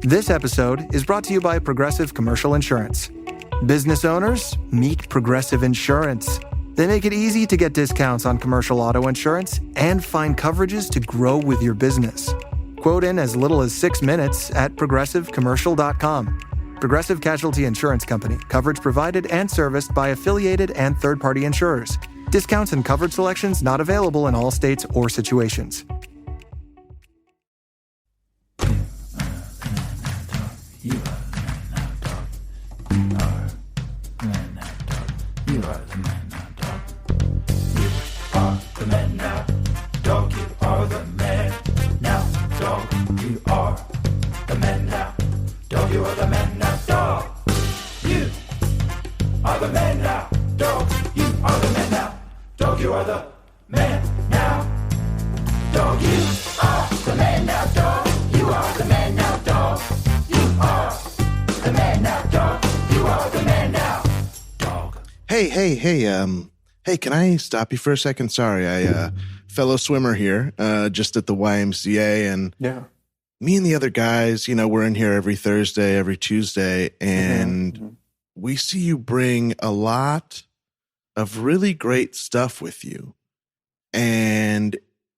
This episode is brought to you by Progressive Commercial Insurance. Business owners, meet Progressive Insurance. They make it easy to get discounts on commercial auto insurance and find coverages to grow with your business. Quote in as little as 6 minutes at progressivecommercial.com. Progressive Casualty Insurance Company. Coverage provided and serviced by affiliated and third-party insurers. Discounts and coverage selections not available in all states or situations. You are the man now, dog. You are the man now, dog. You are the man now, dog. You are the man now, dog. You are the man now, dog. You are the man now, dog. You are the man now, dog. You are the man now, dog. You are the man now, dog. You are the man now, dog. You are the man now, dog. You are the man now, dog. You are the man now, dog. Hey, can I stop you for a second? Sorry, fellow swimmer here, just at the YMCA, and me and the other guys, we're in here every Thursday, every Tuesday, and we see you bring a lot of really great stuff with you, and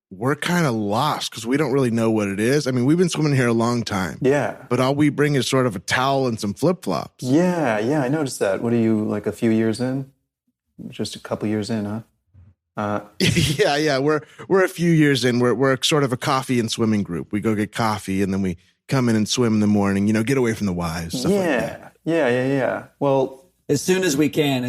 we're kind of lost because we don't really know what it is. I mean, we've been swimming here a long time. Yeah. But all we bring is sort of a towel and some flip-flops. Yeah, I noticed that. What are you, like a few years in? Just a couple years in, huh? Yeah. We're a few years in. We're sort of a coffee and swimming group. We go get coffee and then we come in and swim in the morning, get away from the wives, stuff like that. Yeah. Well, As soon as we can.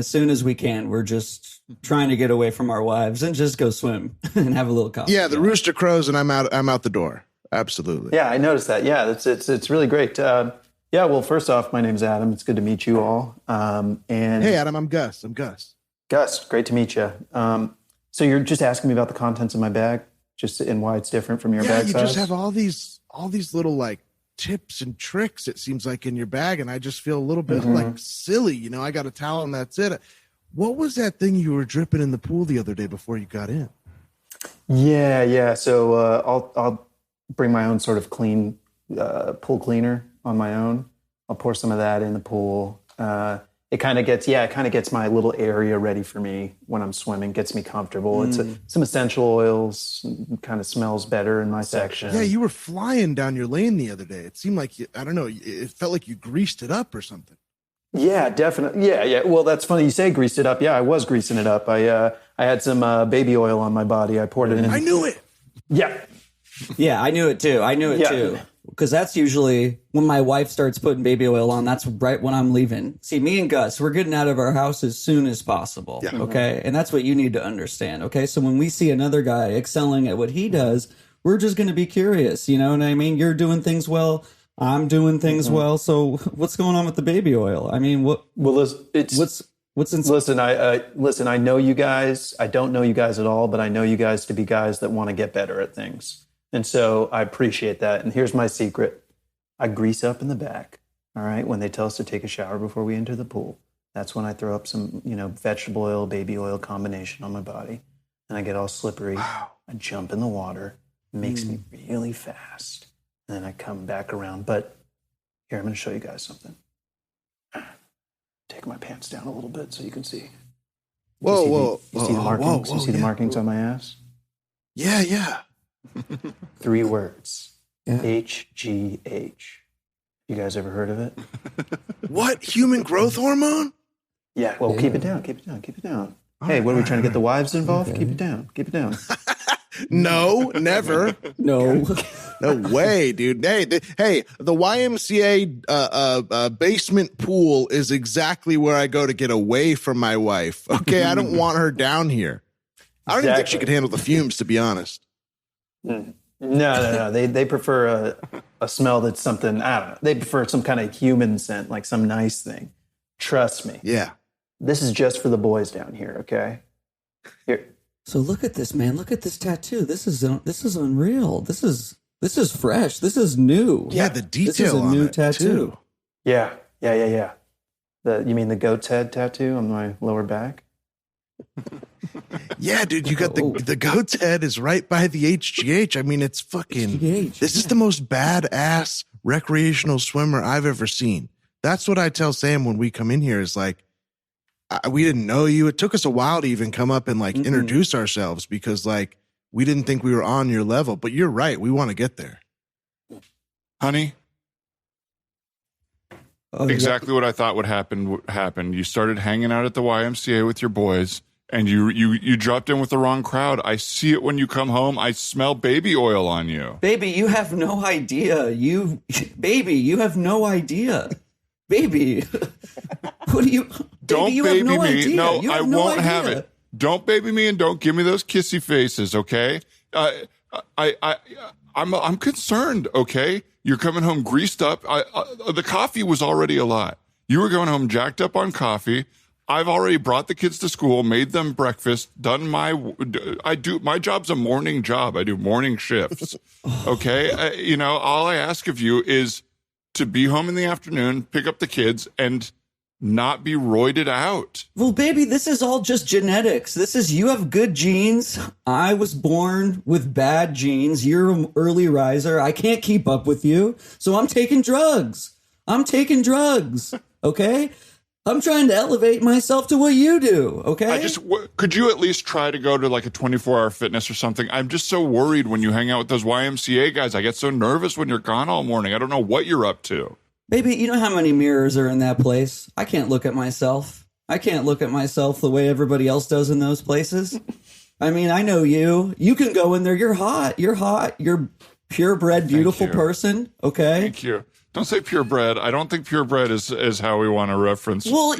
We're just trying to get away from our wives and just go swim and have a little coffee. Yeah, the rooster crows and I'm out the door. Absolutely. yeah, I noticed that. Yeah, it's really great. Well, first off, my name's Adam. It's good to meet you all. And Hey, Adam, I'm Gus. Gus, great to meet you. So you're just asking me about the contents of my bag, and why it's different from your bag size? Yeah, you just have all these little like tips and tricks, it seems like, in your bag, and I just feel a little bit like silly. I got a towel and that's it. What was that thing you were dripping in the pool the other day before you got in? Yeah. So I'll bring my own sort of clean pool cleaner on my own. I'll pour some of that in the pool. It kind of gets my little area ready for me when I'm swimming, gets me comfortable. It's some essential oils, kind of smells better in my section. Yeah, you were flying down your lane the other day. It seemed like, it felt like you greased it up or something. Yeah, definitely. Yeah. Well, that's funny you say greased it up. Yeah, I was greasing it up. I had some baby oil on my body. I poured it in. I knew it. Yeah. Yeah, I knew it too. Because that's usually when my wife starts putting baby oil on. That's right when I'm leaving. See, me and Gus, we're getting out of our house as soon as possible. Yeah. Okay. And that's what you need to understand. Okay. So when we see another guy excelling at what he does, we're just going to be curious. You know what I mean? You're doing things well. I'm doing things well. So what's going on with the baby oil? I mean, what's in? Listen, I know you guys. I don't know you guys at all, but I know you guys to be guys that want to get better at things. And so I appreciate that. And here's my secret. I grease up in the back. All right. When they tell us to take a shower before we enter the pool, that's when I throw up some, vegetable oil, baby oil combination on my body. And I get all slippery. Wow. I jump in the water. It makes me really fast. And then I come back around. But here, I'm going to show you guys something. Take my pants down a little bit so you can see. Whoa. You see the markings? You see the markings on my ass? Yeah. 3 words. HGH. You guys ever heard of it? What? Human growth hormone? Yeah. Well, keep it down. Hey, what are we trying to get the wives involved? Okay. Keep it down. No, never. No way, dude. Hey, the YMCA basement pool is exactly where I go to get away from my wife. Okay, I don't want her down here. I don't even think she could handle the fumes, to be honest. No. They prefer a smell that's something, I don't know. They prefer some kind of human scent, like some nice thing. Trust me. Yeah. This is just for the boys down here, okay? Here. So look at this, man. Look at this tattoo. This is unreal. This is fresh. This is new. Yeah, the detail. This is a new tattoo. Too. Yeah. You mean the goat's head tattoo on my lower back? Yeah, dude, you got the goat's head is right by the HGH. I mean, it's fucking. HGH, this is the most badass recreational swimmer I've ever seen. That's what I tell Sam when we come in here is like, we didn't know you. It took us a while to even come up and like introduce ourselves because like we didn't think we were on your level. But you're right. We want to get there. Honey, exactly what I thought would happen happened. You started hanging out at the YMCA with your boys, and you dropped in with the wrong crowd. I see it when you come home. I smell baby oil on you. Baby, you have no idea. You have no idea. Baby, what do you? Don't you baby have no me. Idea. No, you have I no won't idea. have it. Don't baby me and don't give me those kissy faces, okay? I'm concerned, okay? You're coming home greased up. The coffee was already a lot. You were going home jacked up on coffee. I've already brought the kids to school, made them breakfast, done my job's a morning job. I do morning shifts. Okay? All I ask of you is to be home in the afternoon, pick up the kids, and not be roided out. Well, baby, this is all just genetics. You have good genes. I was born with bad genes. You're an early riser. I can't keep up with you. So I'm taking drugs. Okay? I'm trying to elevate myself to what you do. Okay? Could you at least try to go to like a 24-hour fitness or something? I'm just so worried when you hang out with those YMCA guys. I get so nervous when you're gone all morning. I don't know what you're up to. Baby, you know how many mirrors are in that place? I can't look at myself. The way everybody else does in those places. I mean, I know you. You can go in there. You're hot. You're purebred, beautiful person. Okay? Thank you. Don't say purebred. I don't think purebred is how we want to reference, Well,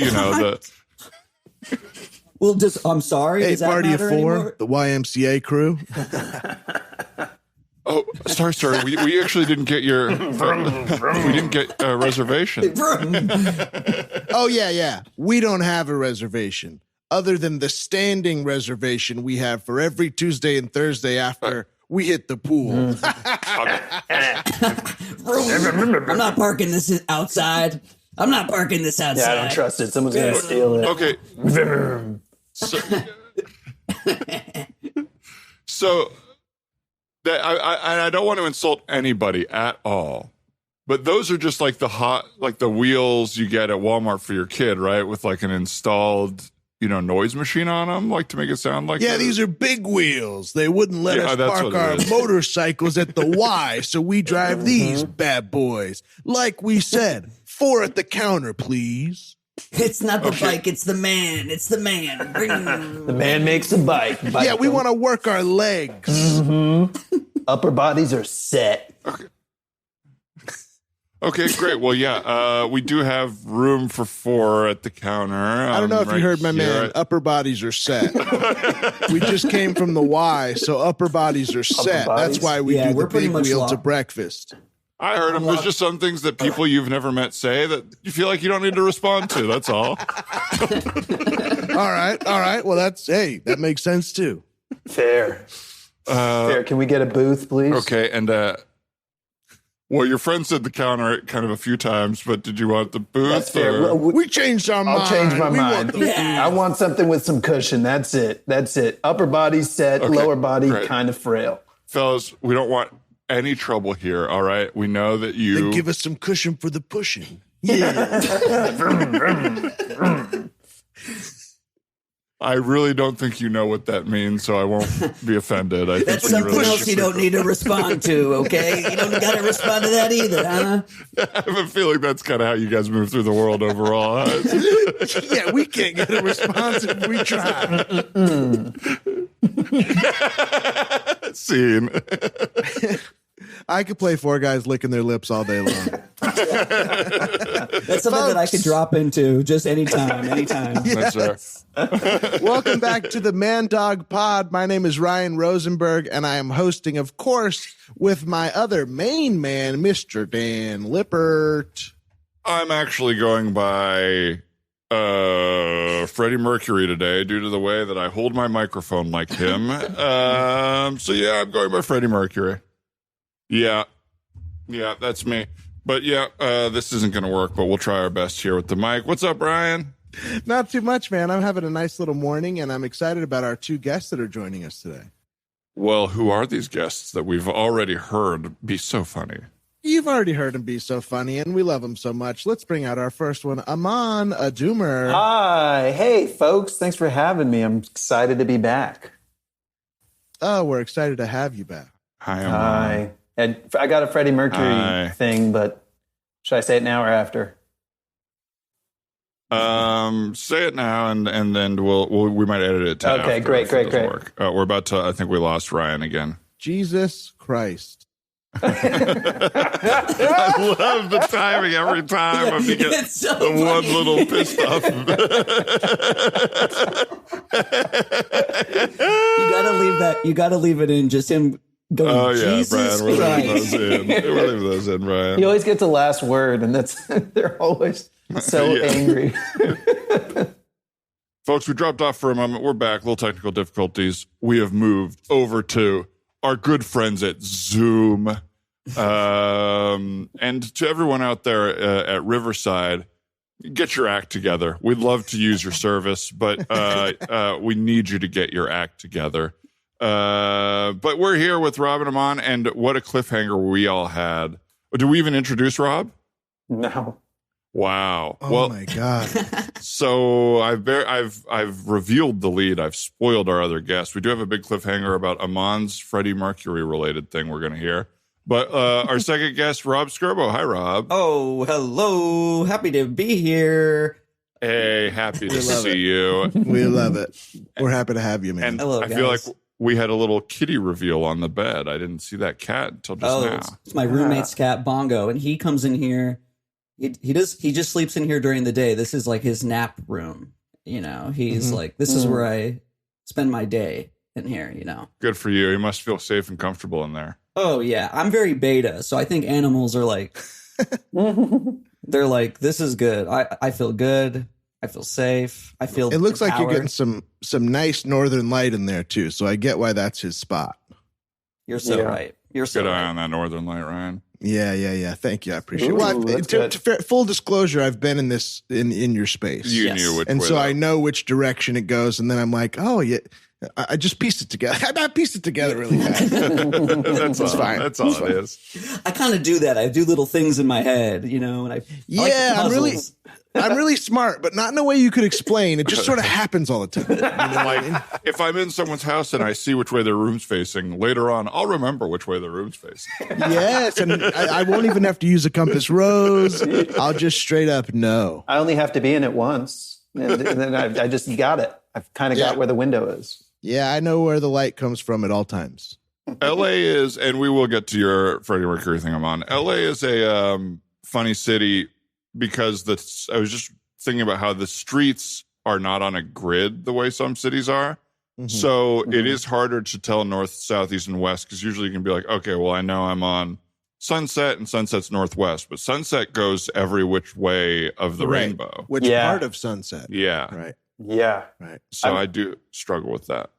Well, I'm sorry. Hey, does that party of matter four, anymore? the YMCA crew. Oh, sorry. We actually didn't get we didn't get a reservation. Oh, yeah. We don't have a reservation other than the standing reservation we have for every Tuesday and Thursday after we hit the pool. I'm not parking this outside. Yeah, I don't trust it. Someone's going to steal it. Okay. So that I don't want to insult anybody at all, but those are just like the wheels you get at Walmart for your kid, right? With like an installed, noise machine on them, like to make it sound like. Yeah, these are big wheels. They wouldn't let us park our motorcycles at the Y, so we drive these bad boys. Like we said, 4 at the counter, please. It's not the bike, it's the man. The man makes the bike. Yeah, we want to work our legs. Upper bodies are set. Okay, great. Well, yeah, we do have room for 4 at the counter. I don't know if you heard my man. Upper bodies are set. We just came from the Y, so upper bodies are set. That's why we do the big wheel to breakfast. I heard him. There's just some things that people you've never met say that you feel like you don't need to respond to. That's all. All right. Well, that makes sense too. Fair. Can we get a booth, please? Okay, and well, your friend said the counter kind of a few times, but did you want the booth? That's fair. We changed our mind. I'll change my mind. I want something with some cushion. That's it. Upper body set, lower body kind of frail. Fellas, we don't want any trouble here, all right? We know that you... Then give us some cushion for the pushing. Yeah. I really don't think you know what that means, so I won't be offended. I That's something else you don't need to respond to, okay? You don't got to respond to that either, huh? I have a feeling that's kind of how you guys move through the world overall. Huh? Yeah, we can't get a response if we try. Scene. I could play 4 guys licking their lips all day long. That's something that I could drop into just anytime. Yes. That's Welcome back to the Man Dog Pod. My name is Ryan Rosenberg, and I am hosting, of course, with my other main man, Mr. Dan Lippert. I'm actually going by Freddie Mercury today due to the way that I hold my microphone like him. So yeah, I'm going by Freddie Mercury. Yeah, that's me. But yeah, this isn't going to work, but we'll try our best here with the mic. What's up, Brian? Not too much, man. I'm having a nice little morning, and I'm excited about our 2 guests that are joining us today. Well, who are these guests that we've already heard be so funny? You've already heard him be so funny, and we love him so much. Let's bring out our first one, Aman Adumer. Hi. Hey, folks. Thanks for having me. I'm excited to be back. Oh, we're excited to have you back. Hi, Aman. Hi. And I got a Freddie Mercury Hi. thing, but should I say it now or after? Say it now, and then we might edit it to Okay, after great, if it great, doesn't great. work. We're about to. I think we lost Ryan again. Jesus Christ. I love the timing every time of you get It's so the one funny. little pissed off. You gotta leave it in. Just him going. Oh yeah, Jesus Brian, we're leaving Christ. those in. We're leaving those in, Brian. He always gets the last word, and they're always so Yeah. angry. Folks, we dropped off for a moment. We're back. Little technical difficulties. We have moved over to our good friends at Zoom. And to everyone out there at Riverside, get your act together. We'd love to use your service, but we need you to get your act together. But we're here with Rob and Aman, and what a cliffhanger we all had. Do we even introduce Rob? No. Wow. Oh well, my God. so I've revealed the lead. I've spoiled our other guests. We do have a big cliffhanger about Aman's Freddie Mercury related thing we're going to hear. But our second guest, Rob Scerbo. Hi, Rob. Oh, hello. Happy to be here. Hey, happy to love see it. you. We love it. We're happy to have you, man. And Hello, I feel like guys. we had a little kitty reveal on the bed. I didn't see that cat until just Oh, now. it's my roommate's cat Bongo, and he comes in here. He just sleeps in here during the day. This is like his nap room. You know, he's like, this is where I spend my day in here. You know. Good for you. You must feel safe and comfortable in there. Oh yeah, I'm very beta, so I think animals are like, they're like, this is good. I feel good. I feel safe. I feel. It looks like you're empowered. getting some nice northern light in there too, so I get why that's his spot. You're so Yeah. right. You're so Good eye right. on that northern light, Ryan. Yeah. Thank you. I appreciate it. Ooh, Well, that's to good. full disclosure, I've been in this in your space, You Yes. knew which and way so that- I know which direction it goes, and then I'm like, oh yeah. I just pieced it together. I pieced it together really fast. That's all. fine. That's all It's it fine. is. I kind of do that. I do little things in my head, you know, and I like Yeah, puzzles. I'm really smart, but not in a way you could explain. It just sort of happens all the time. You know what I mean? If I'm in someone's house and I see which way their room's facing, later on, I'll remember which way their room's facing. Yes, and I won't even have to use a compass rose. I'll just straight up know. I only have to be in it once, and then I just got it. I've kind of Yeah. got where the window is. Yeah, I know where the light comes from at all times. LA is, and we will get to your Freddie Mercury thing I'm on. LA is a funny city because I was just thinking about how the streets are not on a grid the way some cities are. Mhm. So it is harder to tell north, south, east, and west because usually you can be like, okay, well, I know I'm on Sunset and Sunset's northwest, but Sunset goes every which way of the Right. rainbow. Which Yeah. part of sunset? Yeah. Right, Yeah. right. So I do struggle with that.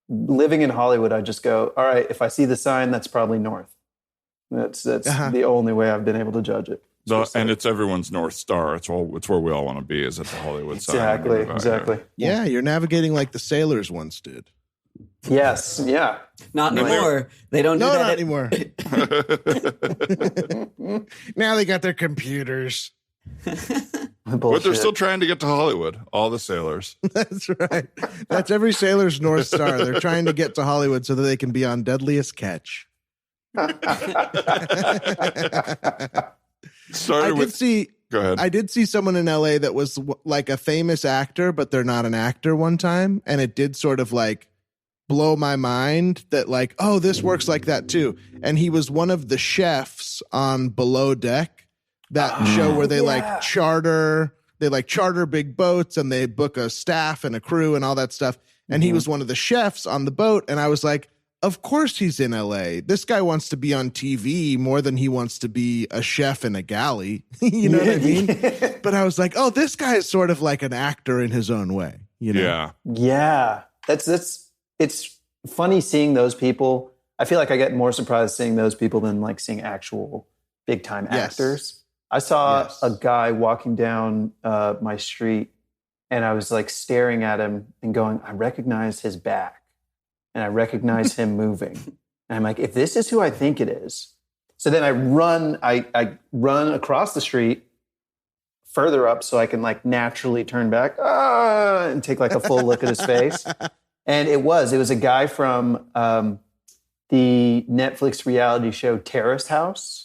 Living in Hollywood, I just go, all right, if I see the sign, that's probably north. That's Uh-huh. the only way I've been able to judge it. And it's everyone's North Star. It's where we all want to be, is at the Hollywood sign. Exactly, About exactly. here. Yeah, you're navigating like the sailors once did. Yes, yeah. Not anymore. They don't do No, that not anymore. Now they got their computers. But they're still trying to get to Hollywood, all the sailors. That's right. That's every sailor's North Star. They're trying to get to Hollywood so that they can be on Deadliest Catch. I Started did with, see. go ahead. I did see someone in LA that was like a famous actor, but they're not an actor one time. And it did sort of like blow my mind that like, oh, this works like that too. And he was one of the chefs on Below Deck, that show where they like charter big boats and they book a staff and a crew and all that stuff. And he was one of the chefs on the boat. And I was like, of course he's in LA. This guy wants to be on TV more than he wants to be a chef in a galley. You know what I mean? But I was like, oh, this guy is sort of like an actor in his own way. You know? Yeah. Yeah, it's funny seeing those people. I feel like I get more surprised seeing those people than like seeing actual big time Yes. actors. I saw Yes. a guy walking down my street, and I was like staring at him and going, I recognize his back, and I recognize him moving. And I'm like, if this is who I think it is, So then I run across the street further up so I can like naturally turn back and take like a full look at his face. And it was a guy from the Netflix reality show Terrace House.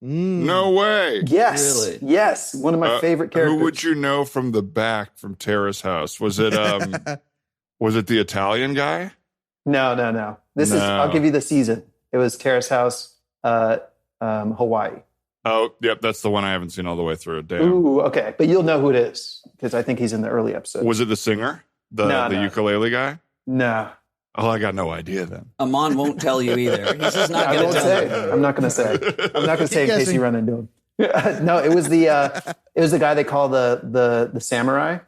No way. Yes. Really? Yes. One of my favorite characters. Who would you know from the back from Terrace House? Was it was it the Italian guy? No. I'll give you the season. It was Terrace House, Hawaii. Oh, yep, that's the one I haven't seen all the way through. Damn. Ooh, okay. But you'll know who it is because I think he's in the early episode. Was it the singer? The ukulele guy? No. Oh, I got no idea then. Amon won't tell you either. He's just not going to tell you. I'm not going to say. I'm not going to say in case you run into him. No, it was the guy they call the samurai.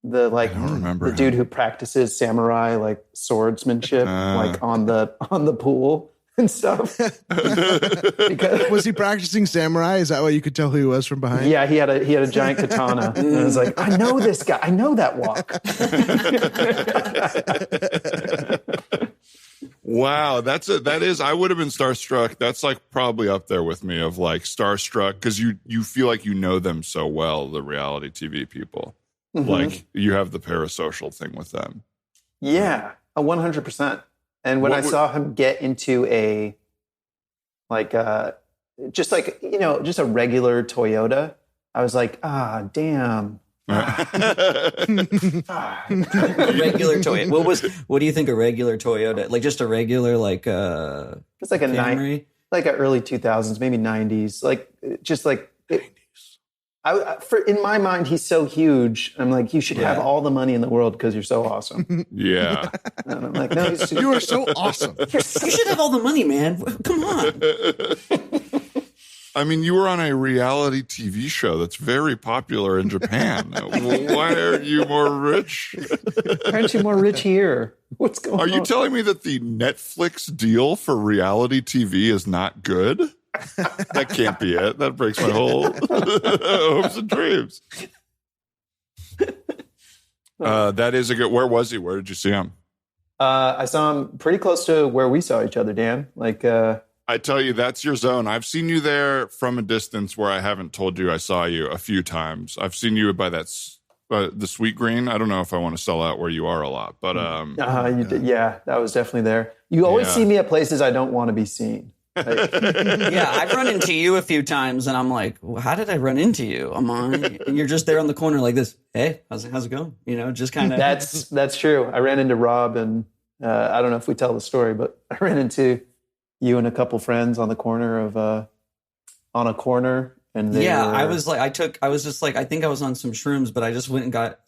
I don't remember the dude who practices samurai like swordsmanship like on the pool and stuff. Was he practicing samurai? Is that why you could tell who he was from behind? Yeah, he had a giant katana. And I was like, I know this guy. I know that walk. Wow, that is. I would have been starstruck. That's like probably up there with me of like starstruck because you feel like you know them so well. The reality TV people, like you have the parasocial thing with them. Yeah, 100%. And when I saw him get into a just a regular Toyota, I was like, damn. Regular Toyota. What do you think a regular Toyota? Like just a regular it's like a Camry? Like a early 2000s, maybe 90s. Like just like 90s. In my mind, he's so huge. I'm like, you should have all the money in the world because you're so awesome. Yeah. And I'm like, no, you are so awesome. You should have all the money, man. Come on. I mean, you were on a reality TV show that's very popular in Japan. Why aren't you more rich? Why aren't you more rich here? What's going on? Are you telling me that the Netflix deal for reality TV is not good? That can't be it. That breaks my whole hopes and dreams. That is a good. Where was he? Where did you see him? I saw him pretty close to where we saw each other, Dan. I tell you, that's your zone. I've seen you there from a distance where I haven't told you I saw you a few times. I've seen you by the Sweet Green. I don't know if I want to sell out where you are a lot, but yeah, that was definitely there. You always see me at places I don't want to be seen. Yeah, I've run into you a few times, and I'm like, well, how did I run into you, Aman? And you're just there on the corner like this. Hey, how's it going? You know, just kind of. That's true. I ran into Rob, and I don't know if we tell the story, but I ran into you and a couple friends on the corner of on a corner. And I was just like, I think I was on some shrooms, but I just went and got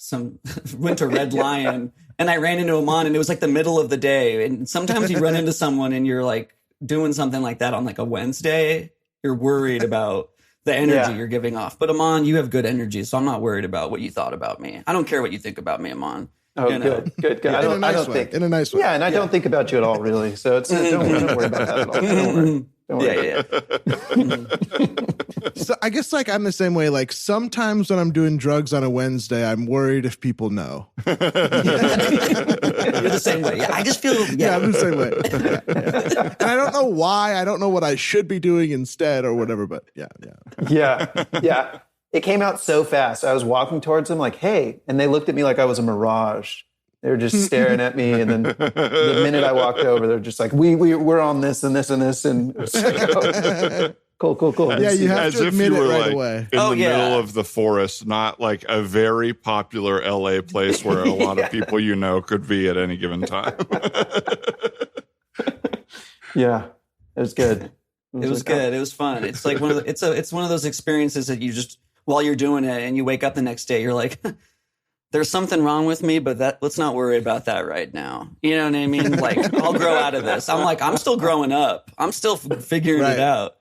went to Red Lion, and I ran into Aman, and it was like the middle of the day. And sometimes you run into someone and you're like doing something like that on like a Wednesday, you're worried about the energy you're giving off. But Aman, you have good energy, so I'm not worried about what you thought about me. I don't care what you think about me, Aman. Oh, good. Yeah, I don't think in a nice way. Yeah, and I don't think about you at all, really. So it's don't worry about that at all. Don't worry. So I guess like I'm the same way. Like sometimes when I'm doing drugs on a Wednesday, I'm worried if people know. You're the same way. Yeah, I just feel. Yeah, I'm the same way. Yeah. And I don't know why. I don't know what I should be doing instead or whatever. But yeah. It came out so fast. I was walking towards them like, hey, and they looked at me like I was a mirage. They were just staring at me, and then the minute I walked over, they're just like, we're on this and this and this, and it's like, cool. Yeah, you have to admit it right away. In the middle of the forest, not like a very popular LA place where a lot of people you know could be at any given time. Yeah, it was good. It was good. It was fun. It's like it's one of those experiences that you just, while you're doing it and you wake up the next day, you're like, there's something wrong with me, but let's not worry about that right now. You know what I mean? Like, I'll grow out of this. I'm like, I'm still growing up. I'm still figuring it out.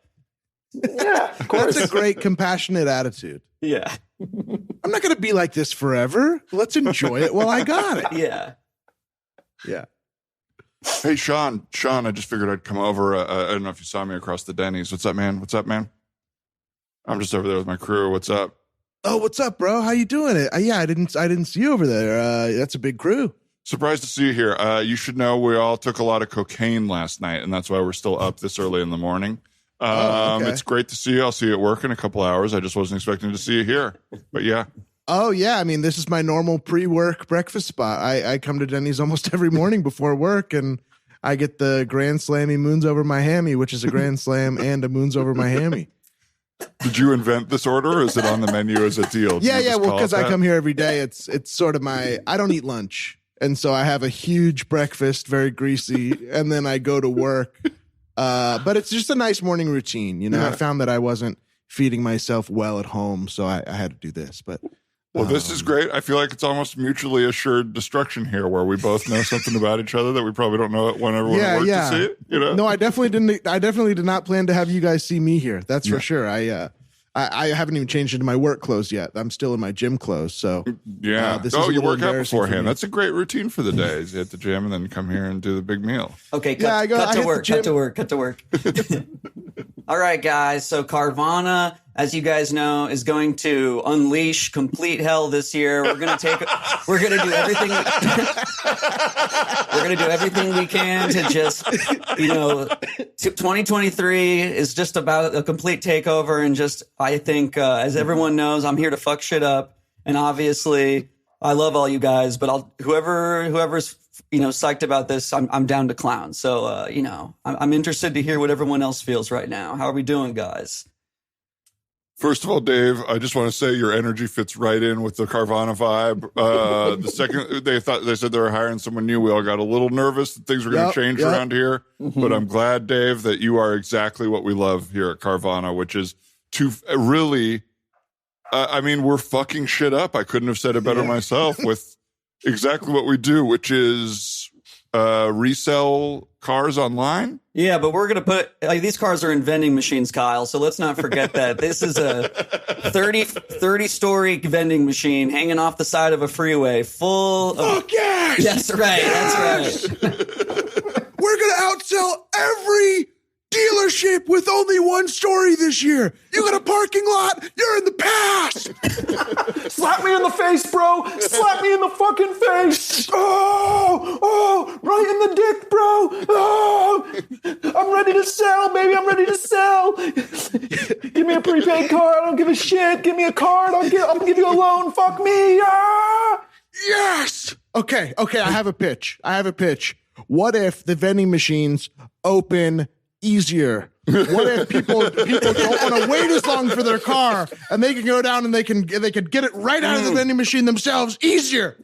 Yeah, of course. That's a great compassionate attitude. Yeah. I'm not going to be like this forever. Let's enjoy it while I got it. Yeah. Yeah. Hey, Sean, I just figured I'd come over. I don't know if you saw me across the Denny's. What's up, man? I'm just over there with my crew. What's up? Oh, what's up, bro? How you doing? I didn't see you over there. That's a big crew. Surprised to see you here. You should know we all took a lot of cocaine last night, and that's why we're still up this early in the morning. Okay. It's great to see you. I'll see you at work in a couple hours. I just wasn't expecting to see you here. But yeah. Oh, yeah. I mean, this is my normal pre-work breakfast spot. I come to Denny's almost every morning before work, and I get the Grand Slammy Moons Over My Hammy, which is a Grand Slam and a Moons Over My Hammy. Did you invent this order, or is it on the menu as a deal? Yeah. Well, because I come here every day, it's sort of I don't eat lunch. And so I have a huge breakfast, very greasy, and then I go to work. But it's just a nice morning routine. You know, Yeah. I found that I wasn't feeding myself well at home, so I had to do this. But Well, this is great. I feel like it's almost mutually assured destruction here, where we both know something about each other that we probably don't know when everyone at work to see it. You know? No, I definitely didn't. I definitely did not plan to have you guys see me here. That's for sure. I haven't even changed into my work clothes yet. I'm still in my gym clothes. So Yeah. this is a You little work out embarrassing for beforehand. me. That's a great routine for the days. You hit the gym and then come here and do the big meal. Okay, Yeah, I cut hit to the work, gym. cut to work. All right, guys. So Carvana, as you guys know, is going to unleash complete hell this year. We're gonna do everything. We're gonna do everything we can to just, 2023 is just about a complete takeover, and just I think, as everyone knows, I'm here to fuck shit up, and obviously, I love all you guys, but whoever's psyched about this, I'm down to clown. So, I'm interested to hear what everyone else feels right now. How are we doing, guys? First of all, Dave, I just want to say your energy fits right in with the Carvana vibe. The second they said they were hiring someone new, we all got a little nervous that things were going to change around here. But I'm glad, Dave, that you are exactly what we love here at Carvana, which is to really, we're fucking shit up. I couldn't have said it better myself with exactly what we do, which is resell cars online. Yeah, but we're going to put these cars are in vending machines, Kyle. So let's not forget that this is a 30-story vending machine hanging off the side of a freeway full of. Fuck yes! That's right. Yes! That's right. We're gonna outsell every dealership with only one story this year. You got a parking lot, you're in the past. Slap me in the face, bro. Slap me in the fucking face. Oh, right in the dick, bro. Oh, I'm ready to sell, baby. I'm ready to sell. Give me a prepaid card. I don't give a shit. Give me a card. I'll give you a loan. Fuck me. Ah! Yes. Okay. I have a pitch. What if the vending machines open easier? What if people don't want to wait as long for their car, and they can go down and they can get it right out of the vending machine themselves easier?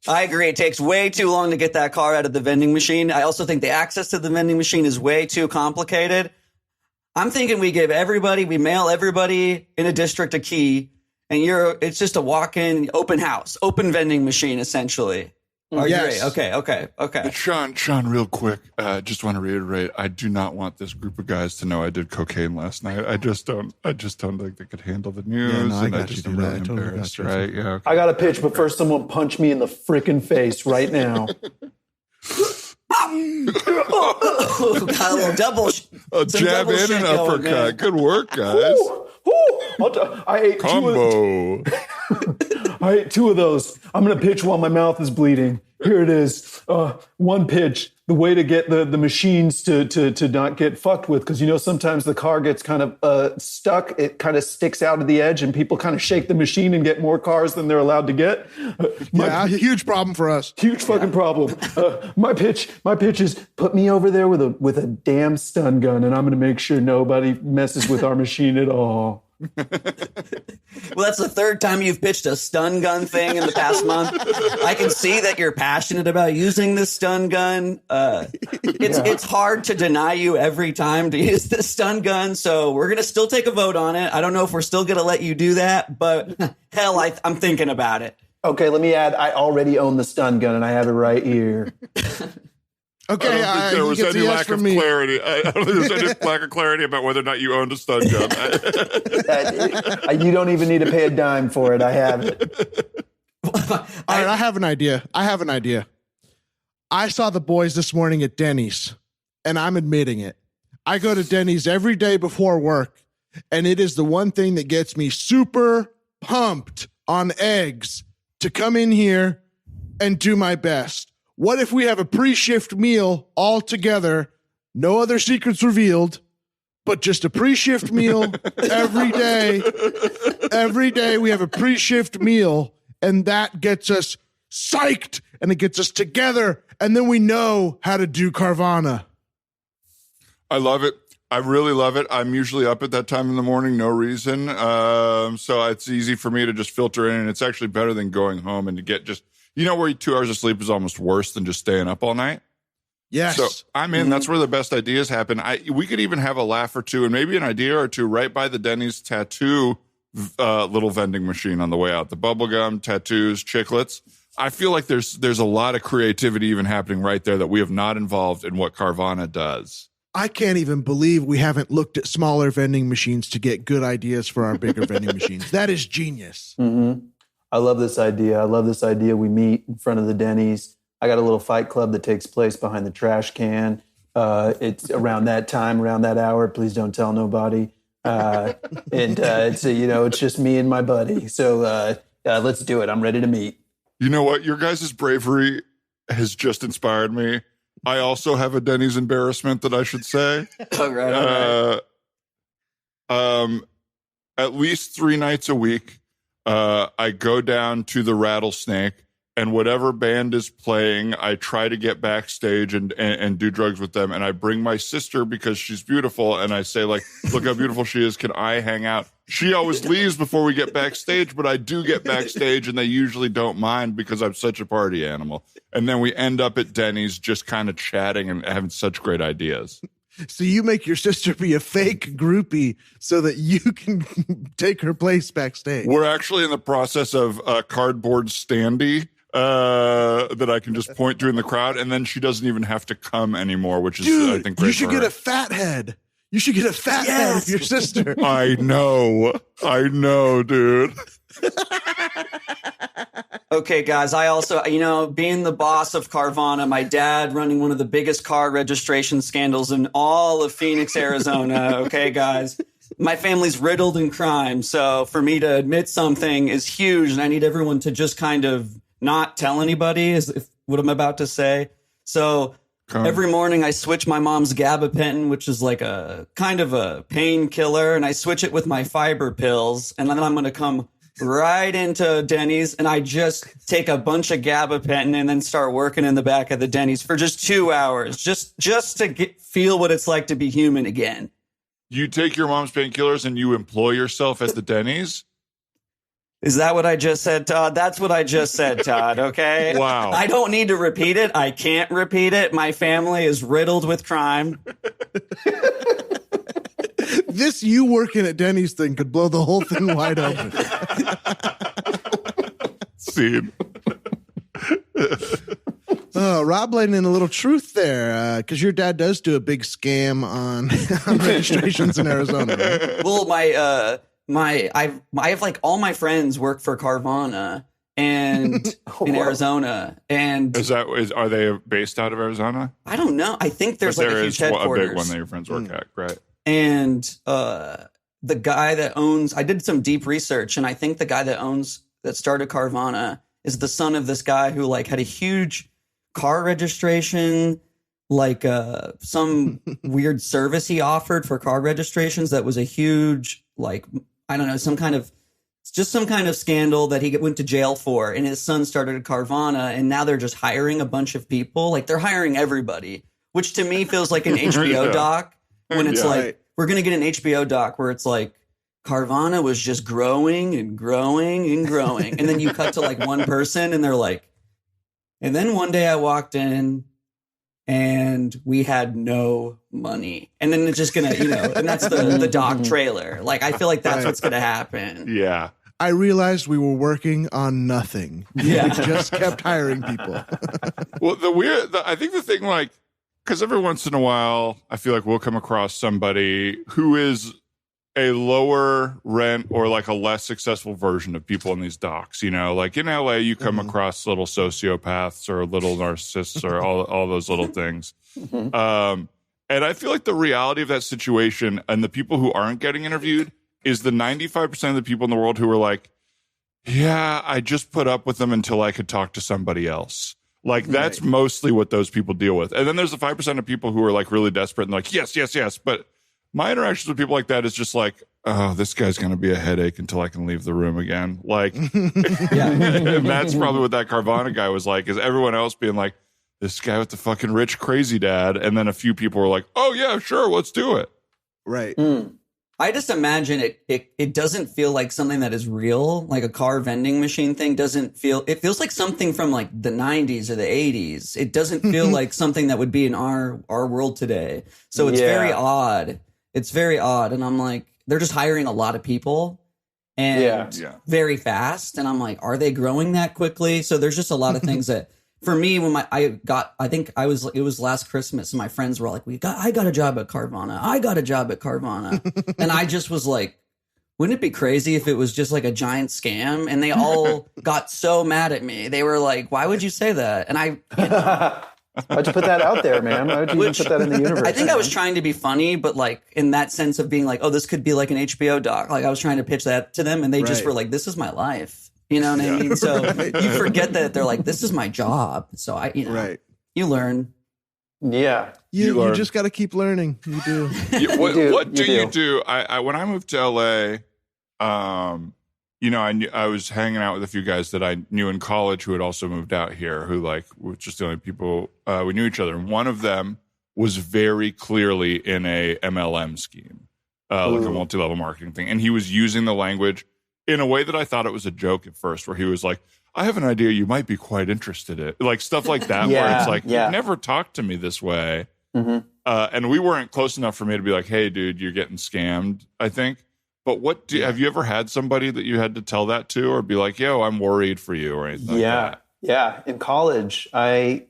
I agree. It takes way too long to get that car out of the vending machine. I also think the access to the vending machine is way too complicated. I'm thinking we mail everybody in a district a key, and it's just a walk-in open house, open vending machine, essentially. Yes. Okay. But Sean, real quick, just want to reiterate, I do not want this group of guys to know I did cocaine last night. I just don't think they could handle the news. Yeah, no, I and got just you, am dude. really I totally embarrassed, got you. right? Yeah. Okay. I got a pitch, but first someone punch me in the freaking face right now. Got a little double. A jab double in shit and going, uppercut. man. Good work, guys. I ate Combo. I ate two of those. I'm going to pitch while my mouth is bleeding. Here it is. One pitch. The way to get the machines to not get fucked with, because sometimes the car gets kind of stuck. It kind of sticks out of the edge, and people kind of shake the machine and get more cars than they're allowed to get. Yeah, huge problem for us. Huge fucking problem. My pitch is put me over there with a damn stun gun, and I'm going to make sure nobody messes with our machine at all. Well, that's the third time you've pitched a stun gun thing in the past month. I can see that you're passionate about using this stun gun. It's hard to deny you every time to use this stun gun, so we're going to still take a vote on it. I don't know if we're still going to let you do that, but hell, I'm thinking about it. Okay, let me add, I already own the stun gun, and I have it right here. Okay, I don't think there was any lack of me. clarity. I don't think there's any lack of clarity about whether or not you owned a stun gun. You don't even need to pay a dime for it. I have it. All right, I have an idea. I saw the boys this morning at Denny's, and I'm admitting it. I go to Denny's every day before work, and it is the one thing that gets me super pumped on eggs to come in here and do my best. What if we have a pre-shift meal all together, no other secrets revealed, but just a pre-shift meal every day. Every day we have a pre-shift meal, and that gets us psyched, and it gets us together, and then we know how to do Carvana. I love it. I really love it. I'm usually up at that time in the morning, no reason. So it's easy for me to just filter in, and it's actually better than going home and to get just, where 2 hours of sleep is almost worse than just staying up all night. Yes. So I'm in. That's where the best ideas happen. We could even have a laugh or two and maybe an idea or two right by the Denny's tattoo little vending machine on the way out. The bubblegum, tattoos, chiclets. I feel like there's a lot of creativity even happening right there that we have not involved in what Carvana does. I can't even believe we haven't looked at smaller vending machines to get good ideas for our bigger vending machines. That is genius. Mm-hmm. I love this idea. We meet in front of the Denny's. I got a little fight club that takes place behind the trash can. It's around that time, around that hour. Please don't tell nobody. It's just me and my buddy. So let's do it. I'm ready to meet. You know what? Your guys' bravery has just inspired me. I also have a Denny's embarrassment that I should say. All right. At least 3 nights a week, I go down to the Rattlesnake, and whatever band is playing, I try to get backstage and do drugs with them. And I bring my sister because she's beautiful. And I say, like, look how beautiful she is. Can I hang out? She always leaves before we get backstage, but I do get backstage, and they usually don't mind because I'm such a party animal. And then we end up at Denny's just kind of chatting and having such great ideas. So you make your sister be a fake groupie so that you can take her place backstage. We're actually in the process of a cardboard standee that I can just point to in the crowd, and then she doesn't even have to come anymore, which is, I think, great. You should get a fat head. You should get a fat head of your sister. I know, dude. Okay, guys, I also, being the boss of Carvana, my dad running one of the biggest car registration scandals in all of Phoenix, Arizona. Okay, guys, my family's riddled in crime. So for me to admit something is huge, and I need everyone to just kind of not tell anybody is what I'm about to say. So every morning I switch my mom's gabapentin, which is like a kind of a painkiller, and I switch it with my fiber pills, and then I'm going to come right into Denny's, and I just take a bunch of gabapentin and then start working in the back of the Denny's for just 2 hours, just to feel what it's like to be human again. You take your mom's painkillers and you employ yourself at the Denny's? Is that what I just said, Todd? That's what I just said, Todd, okay? Wow. I don't need to repeat it. I can't repeat it. My family is riddled with crime. This you working at Denny's thing could blow the whole thing wide open. Scene. Rob letting in a little truth there, because your dad does do a big scam on registrations in Arizona, right? Well, I have like all my friends work for Carvana and in Arizona, and are they based out of Arizona? I don't know. I think there's like a huge headquarters. A big one that your friends work at, right? And the guy that owns, I did some deep research, and I think the guy that started Carvana is the son of this guy who like had a huge car registration, like some weird service he offered for car registrations that was a huge, like, I don't know, some kind of scandal that he went to jail for, and his son started a Carvana, and now they're just hiring a bunch of people. Like, they're hiring everybody, which to me feels like an HBO doc when it's like, we're going to get an HBO doc where it's like, Carvana was just growing and growing and growing. And then you cut to like one person and they're like, and then one day I walked in and we had no money. And then it's just going to, and that's the doc trailer. Like, I feel like that's what's going to happen. Yeah. I realized we were working on nothing. Yeah. We just kept hiring people. Well, I think the thing, like, because every once in a while, I feel like we'll come across somebody who is a lower rent or like a less successful version of people in these docs. Like in LA, you come across little sociopaths or little narcissists or all those little things. And I feel like the reality of that situation and the people who aren't getting interviewed is the 95% of the people in the world who are like, yeah, I just put up with them until I could talk to somebody else. Like, that's mostly what those people deal with. And then there's the 5% of people who are like really desperate and like, yes. But my interactions with people like that is just like, oh, this guy's going to be a headache until I can leave the room again. Like, and that's probably what that Carvana guy was like, is everyone else being like, this guy with the fucking rich crazy dad. And then a few people were like, oh yeah, sure, let's do it. Right. I just imagine it doesn't feel like something that is real, like a car vending machine thing it feels like something from like the 90s or the 80s. It doesn't feel like something that would be in our world today. So it's very odd. It's very odd. And I'm like, they're just hiring a lot of people and very fast. And I'm like, are they growing that quickly? So there's just a lot of things that for me, when it was last Christmas and my friends were like, I got a job at Carvana. I got a job at Carvana. And I just was like, wouldn't it be crazy if it was just like a giant scam? And they all got so mad at me. They were like, why would you say that? And why'd you put that out there, man? Why would you even put that in the universe? I think I was trying to be funny, but like in that sense of being like, oh, this could be like an HBO doc. Like I was trying to pitch that to them and they just were like, this is my life. You know what I mean? So you forget that they're like, this is my job. So you learn. Yeah. You just got to keep learning. You do. What do you do? When I moved to LA, I was hanging out with a few guys that I knew in college who had also moved out here, who like were just the only people we knew each other. And one of them was very clearly in a MLM scheme, like a multi-level marketing thing. And he was using the language in a way that I thought it was a joke at first, where he was like, I have an idea you might be quite interested in. Like stuff like that, where it's like, you've never talked to me this way. Mm-hmm. And we weren't close enough for me to be like, hey, dude, you're getting scammed, I think. But have you ever had somebody that you had to tell that to or be like, yo, I'm worried for you or anything like that? Yeah. In college, I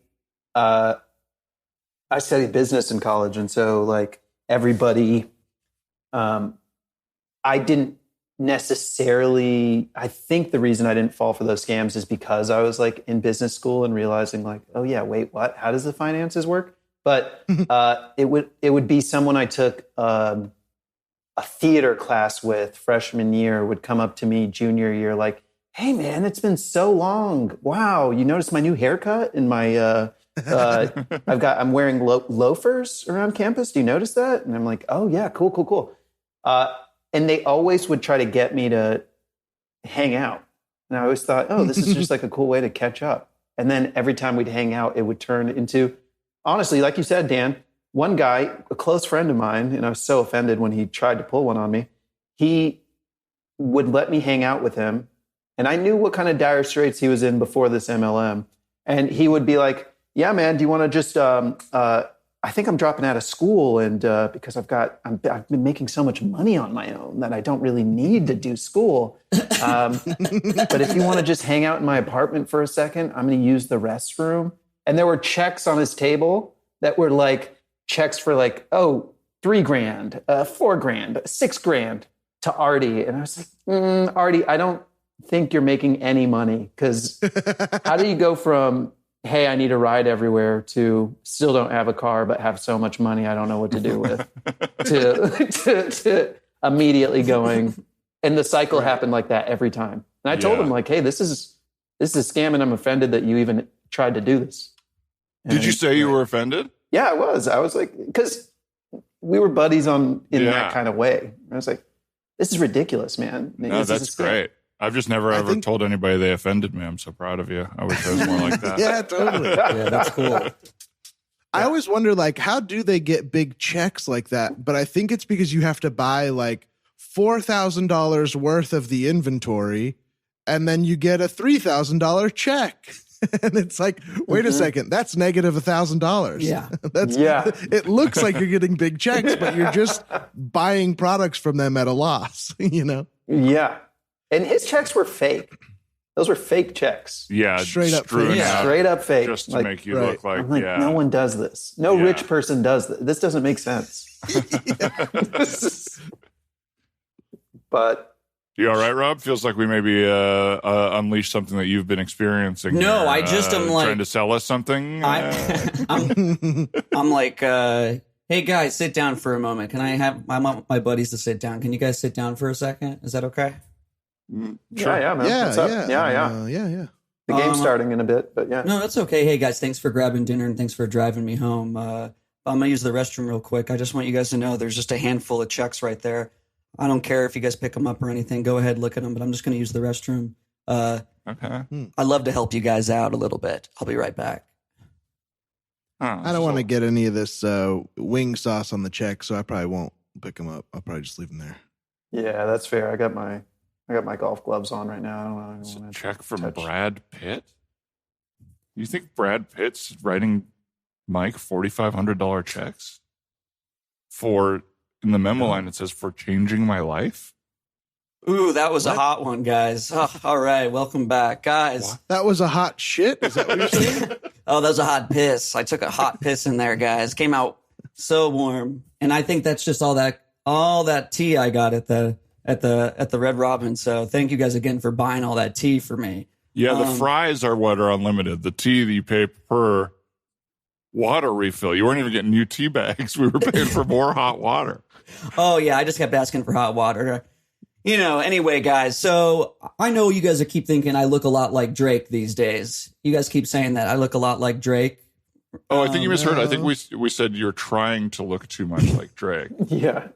studied business in college. And so like everybody, I didn't necessarily, I think the reason I didn't fall for those scams is because I was like in business school and realizing like, oh yeah, wait, what? How does the finances work? But it would be someone I took a theater class with freshman year would come up to me junior year like, hey man, it's been so long. Wow, you noticed my new haircut and my I'm wearing loafers around campus. Do you notice that? And I'm like, oh yeah, cool. And they always would try to get me to hang out. And I always thought, oh, this is just like a cool way to catch up. And then every time we'd hang out, it would turn into, honestly, like you said, Dan, one guy, a close friend of mine, and I was so offended when he tried to pull one on me, he would let me hang out with him. And I knew what kind of dire straits he was in before this MLM. And he would be like, yeah, man, do you want to just, I think I'm dropping out of school and because I've been making so much money on my own that I don't really need to do school. But if you want to just hang out in my apartment for a second, I'm going to use the restroom. And there were checks on his table that were like checks for like, oh, $3,000, $4,000, $6,000 to Artie. And I was like, Artie, I don't think you're making any money because how do you go from, hey, I need a ride everywhere to still don't have a car, but have so much money I don't know what to do with, to immediately going. And the cycle happened like that every time. And I told him like, hey, this is a scam and I'm offended that you even tried to do this. And did you say you were offended? Yeah, I was. I was like, because we were buddies in that kind of way. I was like, this is ridiculous, man. No, that's great. I've just never ever told anybody they offended me. I'm so proud of you. I wish I was more like that. Yeah, totally. Yeah, that's cool. I always wonder, like, how do they get big checks like that? But I think it's because you have to buy like $4,000 worth of the inventory, and then you get a $3,000 check. And it's like, wait a second, that's negative $1,000. Yeah. It looks like you're getting big checks, but you're just buying products from them at a loss, you know? Yeah. And his checks were fake. Those were fake checks. Yeah, straight up fake. Yeah. Straight up fake. Just to make you look like, I'm like, no one does this. No rich person does this. This doesn't make sense. But you all right, Rob? Feels like we maybe unleashed something that you've been experiencing. No, here. I just am like trying to sell us something. I'm like, hey guys, sit down for a moment. Can I have my buddies to sit down? Can you guys sit down for a second? Is that okay? Sure. Yeah, man. Yeah, what's up? yeah. The game's starting in a bit, but yeah. No, that's okay. Hey guys, thanks for grabbing dinner and thanks for driving me home. I'm going to use the restroom real quick. I just want you guys to know there's just a handful of checks right there. I don't care if you guys pick them up or anything. Go ahead, look at them, but I'm just going to use the restroom. Okay. I'd love to help you guys out a little bit. I'll be right back. I don't want to get any of this wing sauce on the check, so I probably won't pick them up. I'll probably just leave them there. Yeah, that's fair. I got my golf gloves on right now. I don't know. It's a check from Brad Pitt? You think Brad Pitt's writing Mike $4,500 checks for, in the memo line it says, for changing my life? Ooh, that was a hot one, guys. Oh, all right, welcome back, guys. What? That was a hot shit? Is that what you're saying? Oh, that was a hot piss. I took a hot piss in there, guys. Came out so warm, and I think that's just all that tea I got at the Red Robin. So thank you guys again for buying all that tea for me. Yeah, the fries are what are unlimited. The tea that you pay per water refill. You weren't even getting new tea bags. We were paying for more hot water. Oh yeah, I just kept asking for hot water. Anyway, guys, so I know you guys keep thinking I look a lot like Drake these days. You guys keep saying that I look a lot like Drake. Oh, I think you misheard. I think we said you're trying to look too much like Drake. Yeah.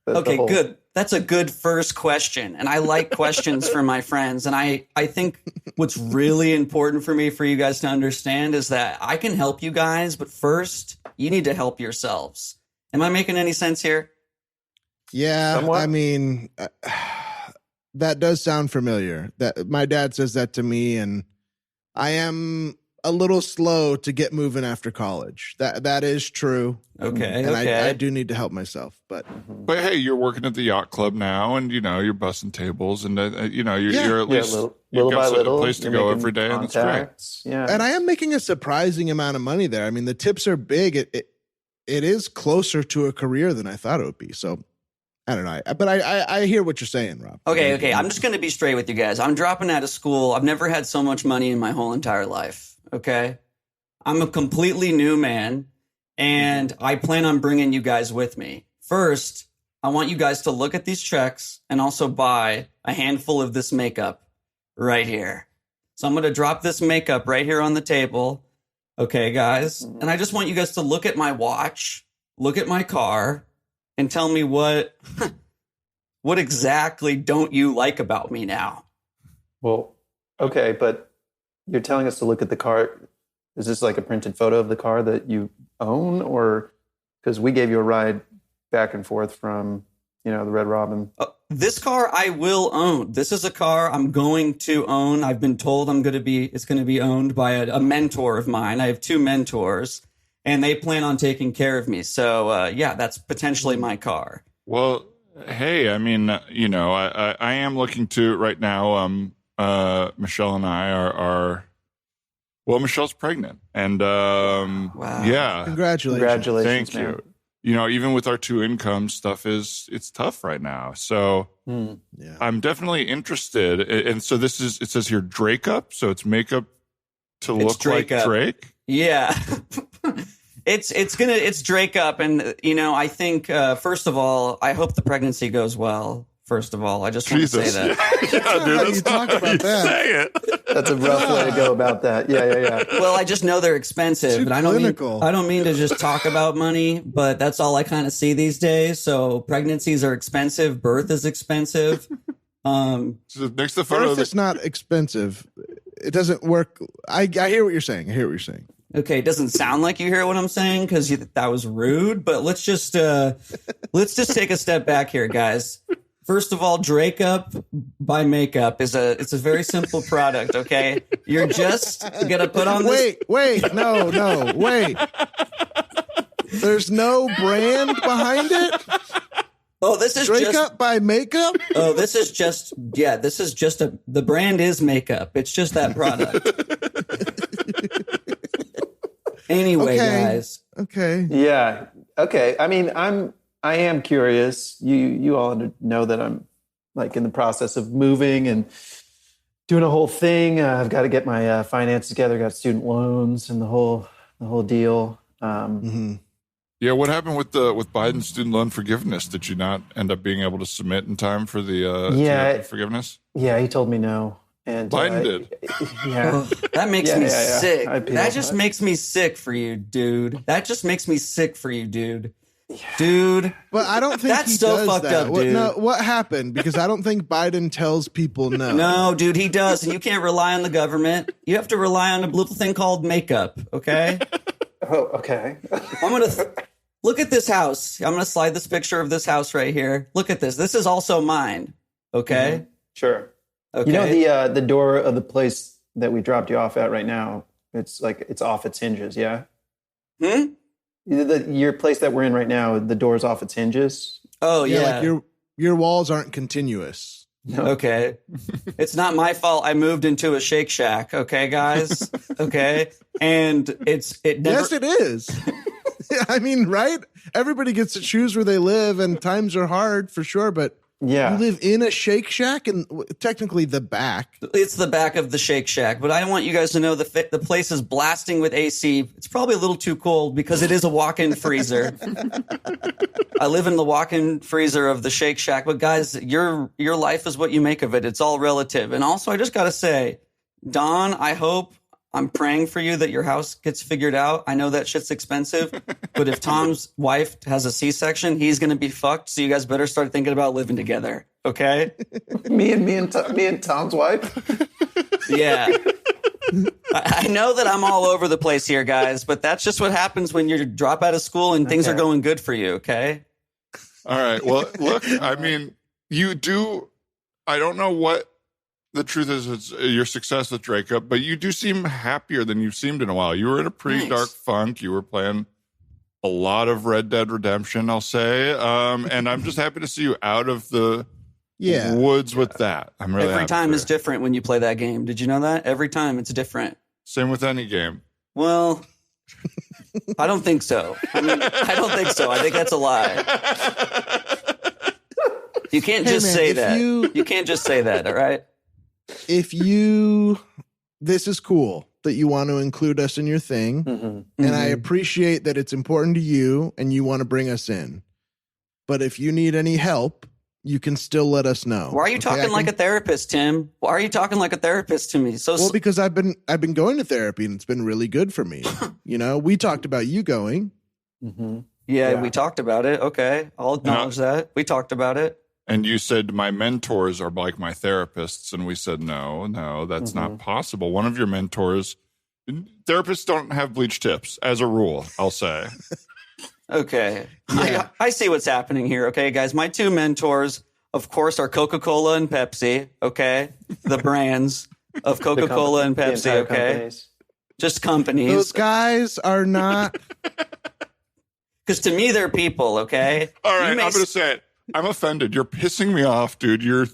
Okay, good. That's a good first question. And I like questions from my friends. And I think what's really important for me for you guys to understand is that I can help you guys, but first, you need to help yourselves. Am I making any sense here? Yeah, Somewhat. I mean, that does sound familiar. That my dad says that to me, and I am a little slow to get moving after college. That is true. Okay, and okay. I do need to help myself, but hey, you're working at the yacht club now, and you're busting tables, and you're at least little you've by got little, a place to you're go making every day, and it's great. contacts. Yeah, and I am making a surprising amount of money there. I mean, the tips are big. It is closer to a career than I thought it would be. So I don't know, but I hear what you're saying, Rob. Okay. I'm just going to be straight with you guys. I'm dropping out of school. I've never had so much money in my whole entire life. Okay. I'm a completely new man, and I plan on bringing you guys with me. First, I want you guys to look at these checks and also buy a handful of this makeup right here. So I'm going to drop this makeup right here on the table. Okay, guys. And I just want you guys to look at my watch, look at my car, and tell me what exactly don't you like about me now? Well, okay, but you're telling us to look at the car. Is this like a printed photo of the car that you own, or because we gave you a ride back and forth from, the Red Robin? This car I will own. This is a car I'm going to own. I've been told it's going to be owned by a mentor of mine. I have two mentors, and they plan on taking care of me. So, yeah, that's potentially my car. Well, hey, I mean, I am looking to right now. Michelle and I are. Well, Michelle's pregnant, and wow. Yeah, Congratulations. Thank man. you. Even with our two incomes, it's tough right now. So Yeah. I'm definitely interested. And so it says here Drakeup, so it's makeup to look like Drake. Yeah. It's Drakeup, and I think first of all, I hope the pregnancy goes well. First of all, I just want to say that. Yeah, dude, that's you talk not how about you that. say it. That's a rough way to go about that. Yeah. Well, I just know they're expensive, Too and I don't mean to just talk about money, but that's all I kind of see these days. So pregnancies are expensive, birth is expensive. So next the photo. Birth is not expensive. It doesn't work. I hear what you're saying. Okay, it doesn't sound like you hear what I'm saying because that was rude. But let's just take a step back here, guys. First of all, Drakeup by Makeup it's a very simple product. Okay, you're just gonna put on this. Wait, no, wait. There's no brand behind it. Oh, this is Drakeup by Makeup. Oh, this is just the brand is Makeup. It's just that product. Anyway, guys. Okay. Yeah. Okay. I mean, I am curious. You all know that I'm like in the process of moving and doing a whole thing. I've got to get my finance together. Got student loans and the whole deal. Yeah, what happened with Biden's student loan forgiveness? Did you not end up being able to submit in time for the forgiveness? Yeah, he told me no. And Biden did. Yeah. That makes me sick. I That just makes me sick for you, dude. That just makes me sick for you, dude. Dude. But I don't think That's he so does fucked that. up, dude. What happened? Because I don't think Biden tells people no. No, dude, he does. And you can't rely on the government. You have to rely on a little thing called makeup, okay? Oh, okay. I'm going to look at this house. I'm going to slide this picture of this house right here. Look at this. This is also mine, okay? Mm-hmm. Sure. Okay. You know the door of the place that we dropped you off at right now, it's off its hinges, yeah? Your place that we're in right now, the door's off its hinges. Oh, yeah. Like your walls aren't continuous. No. Okay. It's not my fault I moved into a Shake Shack, okay, guys? Okay? And it never... Yes, it is. I mean, right? Everybody gets to choose where they live, and times are hard for sure, but Yeah. you live in a Shake Shack and technically the back. It's the back of the Shake Shack, but I want you guys to know the place is blasting with AC. It's probably a little too cold because it is a walk-in freezer. I live in the walk-in freezer of the Shake Shack, but guys, your life is what you make of it. It's all relative. And also, I just got to say, Don, I'm praying for you that your house gets figured out. I know that shit's expensive, but if Tom's wife has a C-section, he's going to be fucked. So you guys better start thinking about living together. Okay? me and Tom's wife. Yeah. I know that I'm all over the place here, guys, but that's just what happens when you drop out of school and things are going good for you. Okay? All right. Well, look, I mean, I don't know what the truth is, it's your success with Drakeup, but you do seem happier than you've seemed in a while. You were in a pretty dark funk. You were playing a lot of Red Dead Redemption, I'll say. And I'm just happy to see you out of the woods with that. I'm really Every time is different when you play that game. Did you know that? Every time it's different. Same with any game. Well, I don't think so. I don't think so. I think that's a lie. You can't just say that. You can't just say that, all right? This is cool that you want to include us in your thing. Mm-hmm. And I appreciate that it's important to you and you want to bring us in. But if you need any help, you can still let us know. Why are you talking like a therapist, Tim? Why are you talking like a therapist to me? Well, because I've been going to therapy and it's been really good for me. You know, we talked about you going. Mm-hmm. Yeah, we talked about it. Okay. I'll acknowledge that. We talked about it. And you said my mentors are like my therapists. And we said, no, that's not possible. One of your mentors, therapists don't have bleach tips as a rule, I'll say. Okay. Yeah. I see what's happening here. Okay, guys. My two mentors, of course, are Coca-Cola and Pepsi. Okay. The brands of Coca-Cola and Pepsi. Okay. Companies. Just companies. Those guys are not. Because to me, they're people. Okay. All right. I'm going to say it. I'm offended. You're pissing me off, dude. You're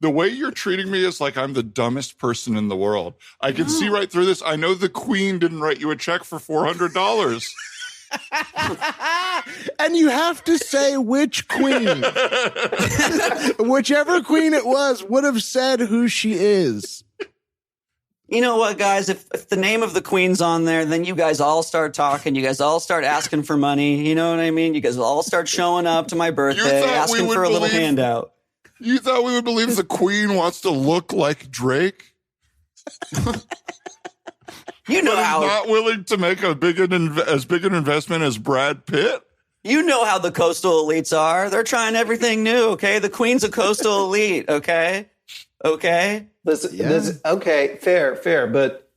the way you're treating me is like I'm the dumbest person in the world. I can see right through this. I know the Queen didn't write you a check for $400. And you have to say which queen. Whichever queen it was would have said who she is. You know what, guys? If the name of the Queen's on there, then you guys all start talking. You guys all start asking for money. You know what I mean? You guys all start showing up to my birthday, asking for a little handout. You thought we would believe the Queen wants to look like Drake? You know how not willing to make as big an investment as Brad Pitt? You know how the coastal elites are. They're trying everything new, okay? The Queen's a coastal elite, okay? Okay? Okay, fair, but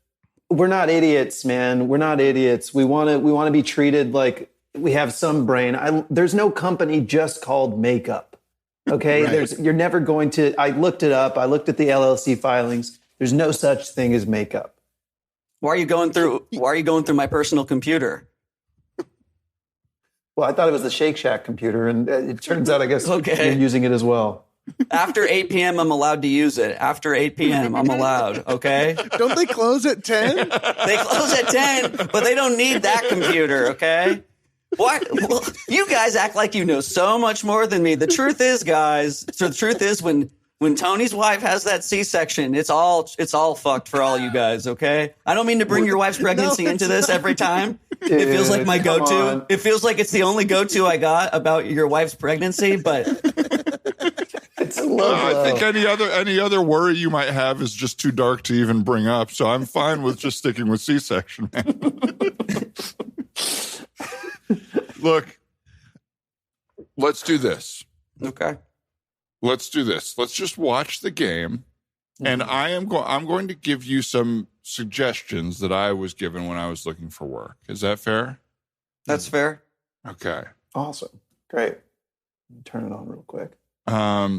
we're not idiots, man. We're not idiots. We want to be treated like we have some brain. There's no company just called Makeup. Okay? Right. You're never going to. I looked it up. I looked at the LLC filings. There's no such thing as Makeup. Why are you going through my personal computer? Well, I thought it was the Shake Shack computer, and it turns out I guess you're using it as well. After 8 p.m., I'm allowed to use it. After 8 p.m., I'm allowed, okay? Don't they close at 10? They close at 10, but they don't need that computer, okay? What? Well, you guys act like you know so much more than me. The truth is, guys, the truth is when Tony's wife has that C-section, it's all fucked for all you guys, okay? I don't mean to bring your wife's pregnancy into this every time. Dude, it feels like my go-to. It feels like it's the only go-to I got about your wife's pregnancy, but... low I blow. think any other worry you might have is just too dark to even bring up. So I'm fine with just sticking with C-section, man. Look, let's do this. Okay. Let's do this. Let's just watch the game, and I'm going to give you some suggestions that I was given when I was looking for work. Is that fair? That's fair. Okay. Awesome. Great. Turn it on real quick. Now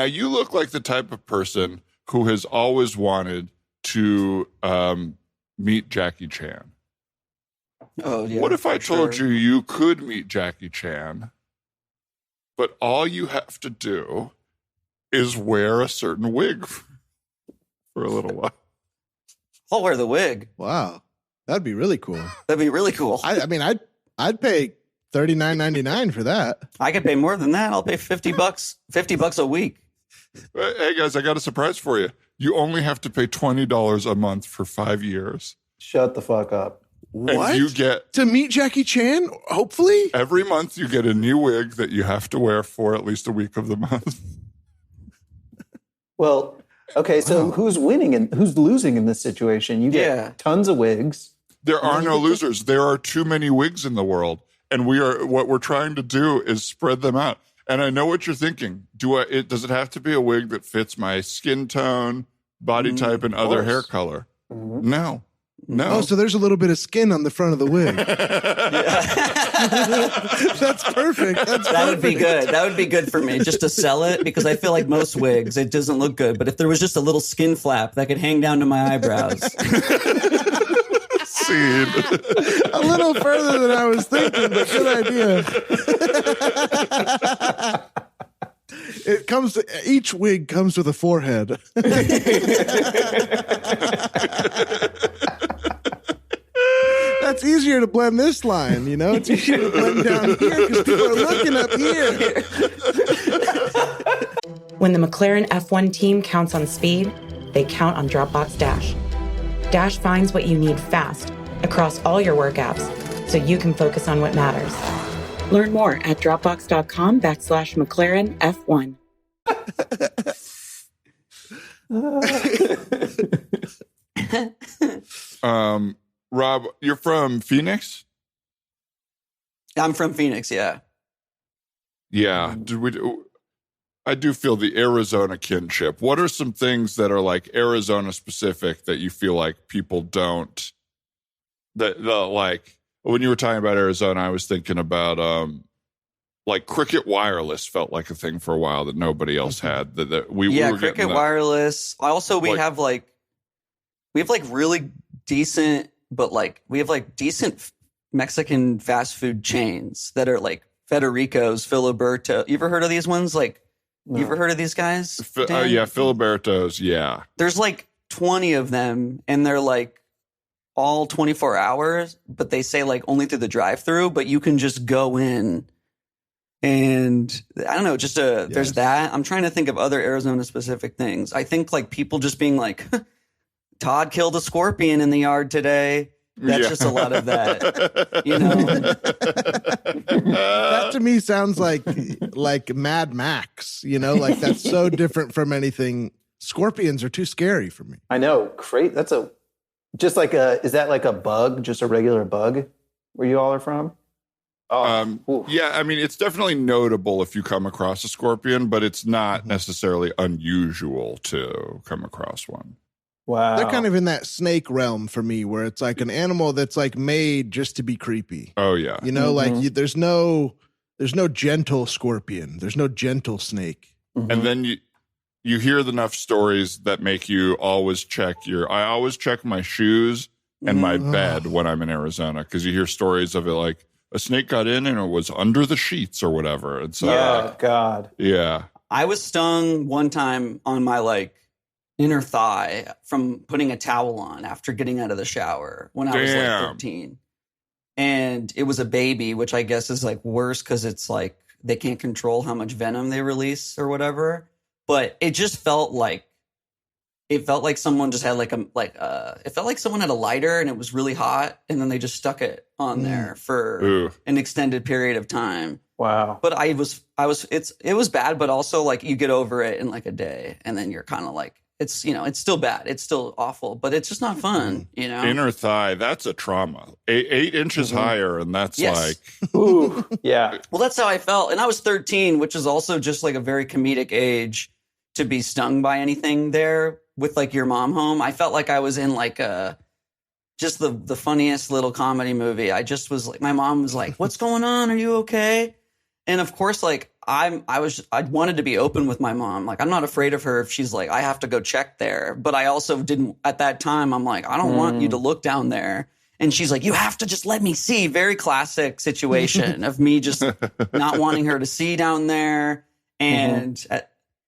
you look like the type of person who has always wanted to meet Jackie Chan. Oh, yeah. What if I told you you could meet Jackie Chan, but all you have to do is wear a certain wig for a little while? I'll wear the wig. Wow, that'd be really cool. That'd be really cool. I mean, I'd pay $39.99 for that. I could pay more than that. I'll pay $50 a week. Hey guys, I got a surprise for you. You only have to pay $20 a month for 5 years. Shut the fuck up. What? And you get To meet Jackie Chan, hopefully? every month you get a new wig that you have to wear for at least a week of the month. Well, okay, so who's winning and who's losing in this situation? You get tons of wigs. There are no losers. There are too many wigs in the world. And what we're trying to do is spread them out. And I know what you're thinking. Does it have to be a wig that fits my skin tone, body type, and other hair color? No. Oh, so there's a little bit of skin on the front of the wig. That's perfect. That would be good. That would be good for me just to sell it, because I feel like most wigs, it doesn't look good. But if there was just a little skin flap that could hang down to my eyebrows. Scene. A little further than I was thinking, but good idea. Each wig comes with a forehead. That's easier to blend this line, you know? It's easier to blend down here because people are looking up here. When the McLaren F1 team counts on speed, they count on Dropbox Dash. Dash finds what you need fast across all your work apps so you can focus on what matters. Learn more at dropbox.com/McLaren F1. Rob, you're from Phoenix? I'm from Phoenix, yeah. Yeah. I do feel the Arizona kinship. What are some things that are like Arizona specific that you feel like people don't? That like when you were talking about Arizona, I was thinking about like Cricket Wireless felt like a thing for a while that nobody else had. That we were Cricket Wireless. Also, we have really decent, but like we have like decent Mexican fast food chains that are like Federico's, Filiberto. You ever heard of these ones? Like, you ever heard of these guys? Yeah, Filiberto's. Yeah, there's like 20 of them, and they're like all 24 hours, but they say like only through the drive-through. But you can just go in, and I don't know. There's that. I'm trying to think of other Arizona specific things. I think like people just being like, Todd killed a scorpion in the yard today. That's just a lot of that, you know. That to me sounds like Mad Max, you know, like that's so different from anything. Scorpions are too scary for me. I know. Great. Is that like a bug, just a regular bug where you all are from? Yeah, I mean, it's definitely notable if you come across a scorpion, but it's not necessarily unusual to come across one. Wow. They're kind of in that snake realm for me, where it's like an animal that's like made just to be creepy. Oh yeah, you know, like there's no gentle scorpion, there's no gentle snake, and then you hear enough stories that make you always check I always check my shoes and my bed when I'm in Arizona, because you hear stories of it like a snake got in and it was under the sheets or whatever. And so, God, yeah, I was stung one time on my like inner thigh from putting a towel on after getting out of the shower when I was like 13. And it was a baby, which I guess is like worse because it's like they can't control how much venom they release or whatever. But it just felt like someone just had it felt like someone had a lighter and it was really hot, and then they just stuck it on there for an extended period of time. Wow. But it was bad, but also like you get over it in like a day, and then you're kind of like, it's, you know, it's still bad. It's still awful, but it's just not fun, you know? Inner thigh, that's a trauma. 8 inches higher, and that's like... Ooh, yeah. Well, that's how I felt. And I was 13, which is also just like a very comedic age to be stung by anything there with like your mom home. I felt like I was in like just the funniest little comedy movie. I just was like, my mom was like, what's going on? Are you okay? And of course, like I wanted to be open with my mom. Like, I'm not afraid of her if she's like, I have to go check there. But I also didn't, at that time, I'm like, I don't want you to look down there. And she's like, you have to just let me see. Very classic situation of me just not wanting her to see down there. And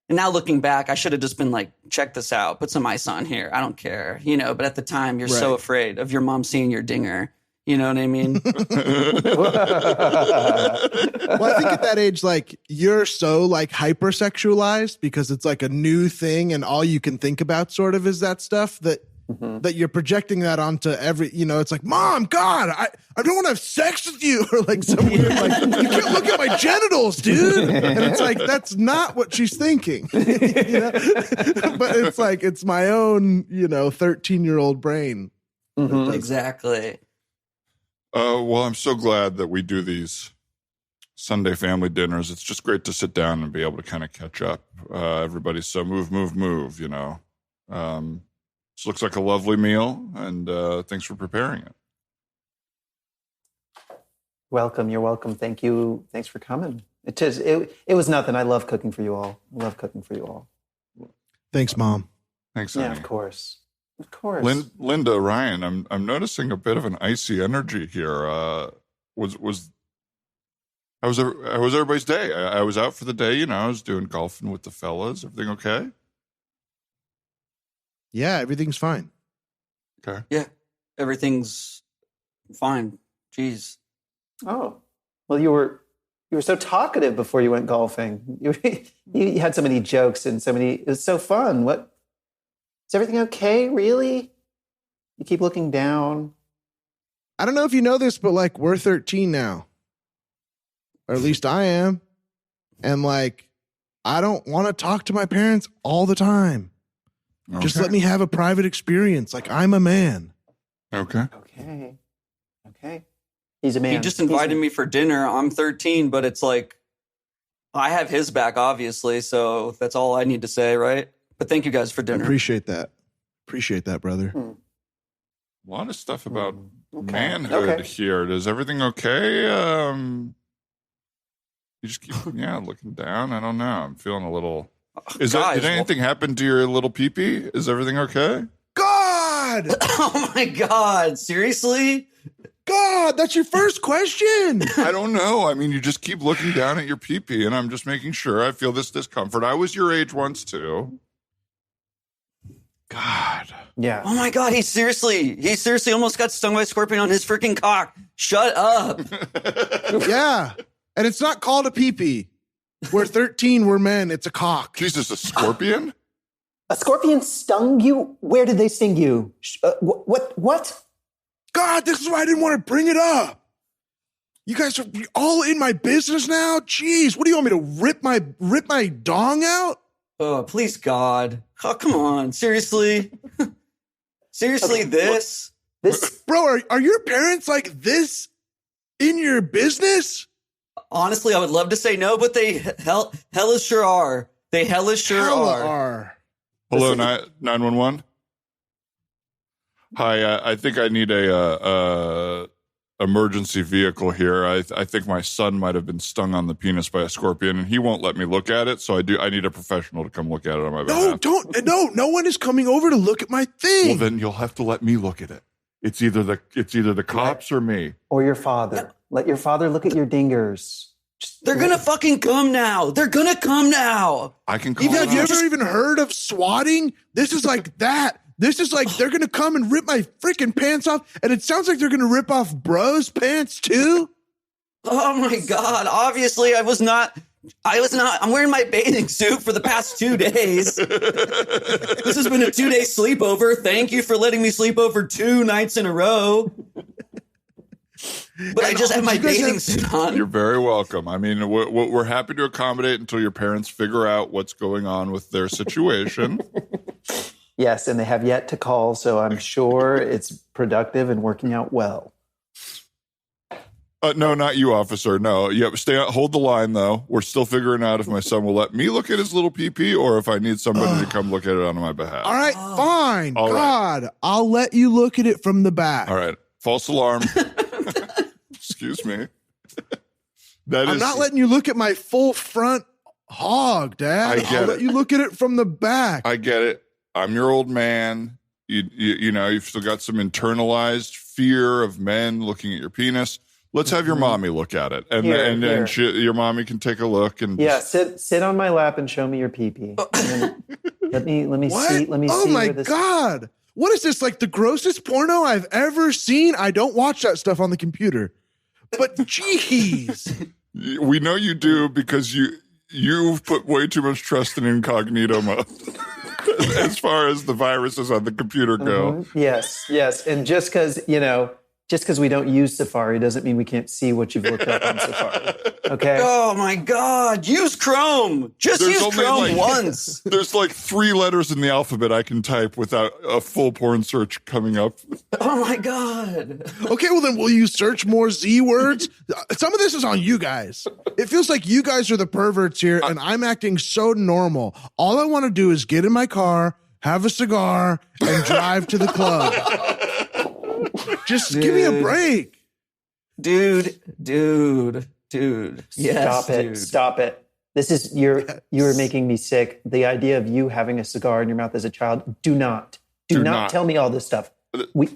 now looking back, I should have just been like, check this out. Put some ice on here. I don't care. You know, but at the time, you're so afraid of your mom seeing your dinger. You know what I mean? Well, I think at that age, like, you're so like hypersexualized because it's like a new thing and all you can think about sort of is that stuff that you're projecting that onto every, you know, it's like, Mom, God, I don't want to have sex with you, or like some weird, like, you can't look at my genitals, dude. And it's like, that's not what she's thinking. You know? But it's like, it's my own, you know, 13-year-old brain. Exactly. Well, I'm so glad that we do these Sunday family dinners. It's just great to sit down and be able to kind of catch up. Everybody's so move, you know. This looks like a lovely meal, and thanks for preparing it. Welcome. You're welcome. Thank you. Thanks for coming. It was nothing. I love cooking for you all. Thanks, Mom. Thanks, Yeah, honey. of course. Of course. Linda, Ryan, I'm noticing a bit of an icy energy here. How was everybody's day? I was out for the day, you know, I was doing golfing with the fellas. Everything okay? Yeah, everything's fine. Okay. Yeah, everything's fine. Jeez. Oh, well, you were so talkative before you went golfing. You had so many jokes and it was so fun. What? Is everything okay? Really? You keep looking down. I don't know if you know this, but like, we're 13 now, or at least I am. And like, I don't want to talk to my parents all the time. Okay. Just let me have a private experience. Like, I'm a man. Okay. He's a man. He just invited me for dinner. I'm 13, but it's like, I have his back, obviously. So that's all I need to say, right? But thank you guys for dinner. I appreciate that. Appreciate that, brother. A lot of stuff about manhood here. Is everything okay? You just keep, looking down. I don't know. I'm feeling a little... Did anything happen to your little peepee? Is everything okay? God! Oh my God. Seriously? God, that's your first question. I don't know. I mean, you just keep looking down at your peepee, and I'm just making sure. I feel this discomfort. I was your age once, too. God. Yeah. Oh my God. He seriously almost got stung by a scorpion on his freaking cock. Shut up. Yeah. And it's not called a peepee. We're 13. We're men. It's a cock. Jesus, a scorpion? A scorpion stung you? Where did they sting you? What? God, this is why I didn't want to bring it up. You guys are all in my business now? Jeez, what do you want me to rip my dong out? Oh, please, God. Oh, come on. Seriously? Seriously, this? Bro, are your parents like this in your business? Honestly, I would love to say no, but they hella sure are. They hella sure are. Hello, 911. Hi, I think I need a emergency vehicle here. I think my son might have been stung on the penis by a scorpion, and he won't let me look at it. So I need a professional to come look at it on my behalf. No one is coming over to look at my thing. Well, then you'll have to let me look at it. It's either the cops or me or your father. Let your father look at your dingers. They're gonna fucking come now. They're gonna come now. I can call. Have you ever even heard of swatting? This is like that. This is like they're going to come and rip my freaking pants off. And it sounds like they're going to rip off bros' pants too. Oh my God. Obviously, I was not. I'm wearing my bathing suit for the past 2 days. This has been a 2-day sleepover. Thank you for letting me sleep over 2 nights in a row. But I just have my bathing suit on. You're very welcome. I mean, we're happy to accommodate until your parents figure out what's going on with their situation. Yes, and they have yet to call, so I'm sure it's productive and working out well. No, not you, officer. No. Yep. Hold the line, though. We're still figuring out if my son will let me look at his little pee-pee or if I need somebody to come look at it on my behalf. All right, fine. All God, I'll let you look at it from the back. All right. False alarm. Excuse me. I'm not letting you look at my full front hog, Dad. I'll let you look at it from the back. I get it. I'm your old man. You know, you've still got some internalized fear of men looking at your penis. Let's have your mommy look at it, and your mommy can take a look and sit on my lap and show me your pee-pee. Let me see. Let me see. Oh my God! What is this? Like the grossest porno I've ever seen? I don't watch that stuff on the computer, but jeez. We know you do because you've put way too much trust in incognito mode. As far as the viruses on the computer go. Yes. And just because we don't use Safari doesn't mean we can't see what you've looked up on Safari. Okay? Oh my God. Use Chrome. Use Chrome once. There's like 3 letters in the alphabet I can type without a full porn search coming up. Oh my God. Okay, well then will you search more Z words? Some of this is on you guys. It feels like you guys are the perverts here and I'm acting so normal. All I want to do is get in my car, have a cigar, and drive to the club. Just give me a break. Dude. Yes, Stop it. This is you're making me sick. The idea of you having a cigar in your mouth as a child, do not tell me all this stuff. We've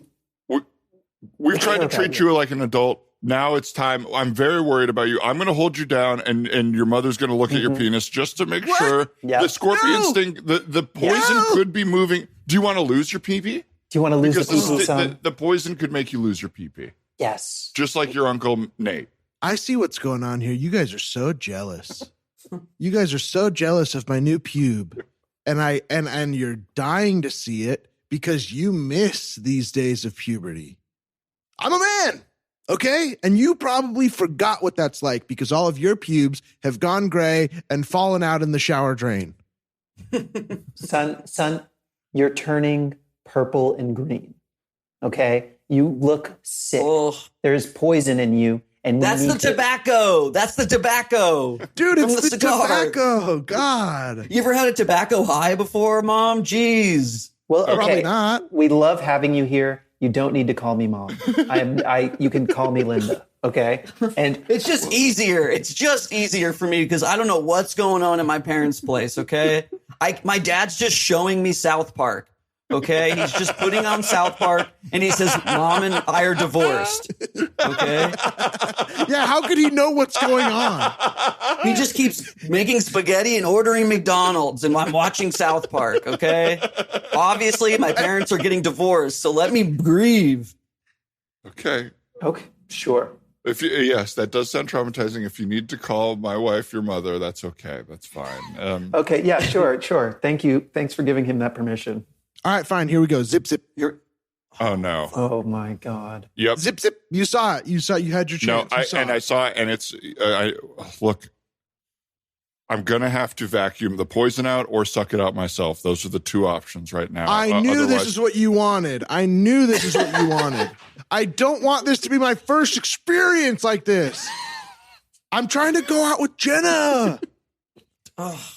tried to treat you like an adult. Now it's time. I'm very worried about you. I'm going to hold you down and your mother's going to look at your penis just to make sure the scorpion sting, the poison could be moving. Do you want to lose your pee-pee? Do you want to lose the pee-pee, son? The poison could make you lose your pee-pee. Yes. Just like your Uncle Nate. I see what's going on here. You guys are so jealous. You guys are so jealous of my new pube. And you're dying to see it because you miss these days of puberty. I'm a man, okay? And you probably forgot what that's like because all of your pubes have gone gray and fallen out in the shower drain. Son, you're turning purple and green. Okay? You look sick. Oh. There's poison in you. And that's the tobacco. That's the tobacco. Dude, it's the tobacco. God. You ever had a tobacco high before, Mom? Jeez. Well, okay. Probably not. We love having you here. You don't need to call me Mom. You can call me Linda. Okay? And it's just easier. It's just easier for me because I don't know what's going on at my parents' place, okay? My dad's just showing me South Park. Okay, he's just putting on South Park and he says, Mom and I are divorced. Okay. Yeah, how could he know what's going on? He just keeps making spaghetti and ordering McDonald's and I'm watching South Park. Okay. Obviously, my parents are getting divorced, so let me grieve. Okay. Sure. Yes, that does sound traumatizing. If you need to call my wife your mother, that's okay. That's fine. Okay, yeah, sure. Thank you. Thanks for giving him that permission. All right, fine. Here we go. Zip, zip. Oh, no. Oh, my God. Yep. Zip, zip. You saw it. You had your chance. No, I saw it, and it's, look, I'm going to have to vacuum the poison out or suck it out myself. Those are the 2 options right now. I knew this is what you wanted. I don't want this to be my first experience like this. I'm trying to go out with Jenna. Oh.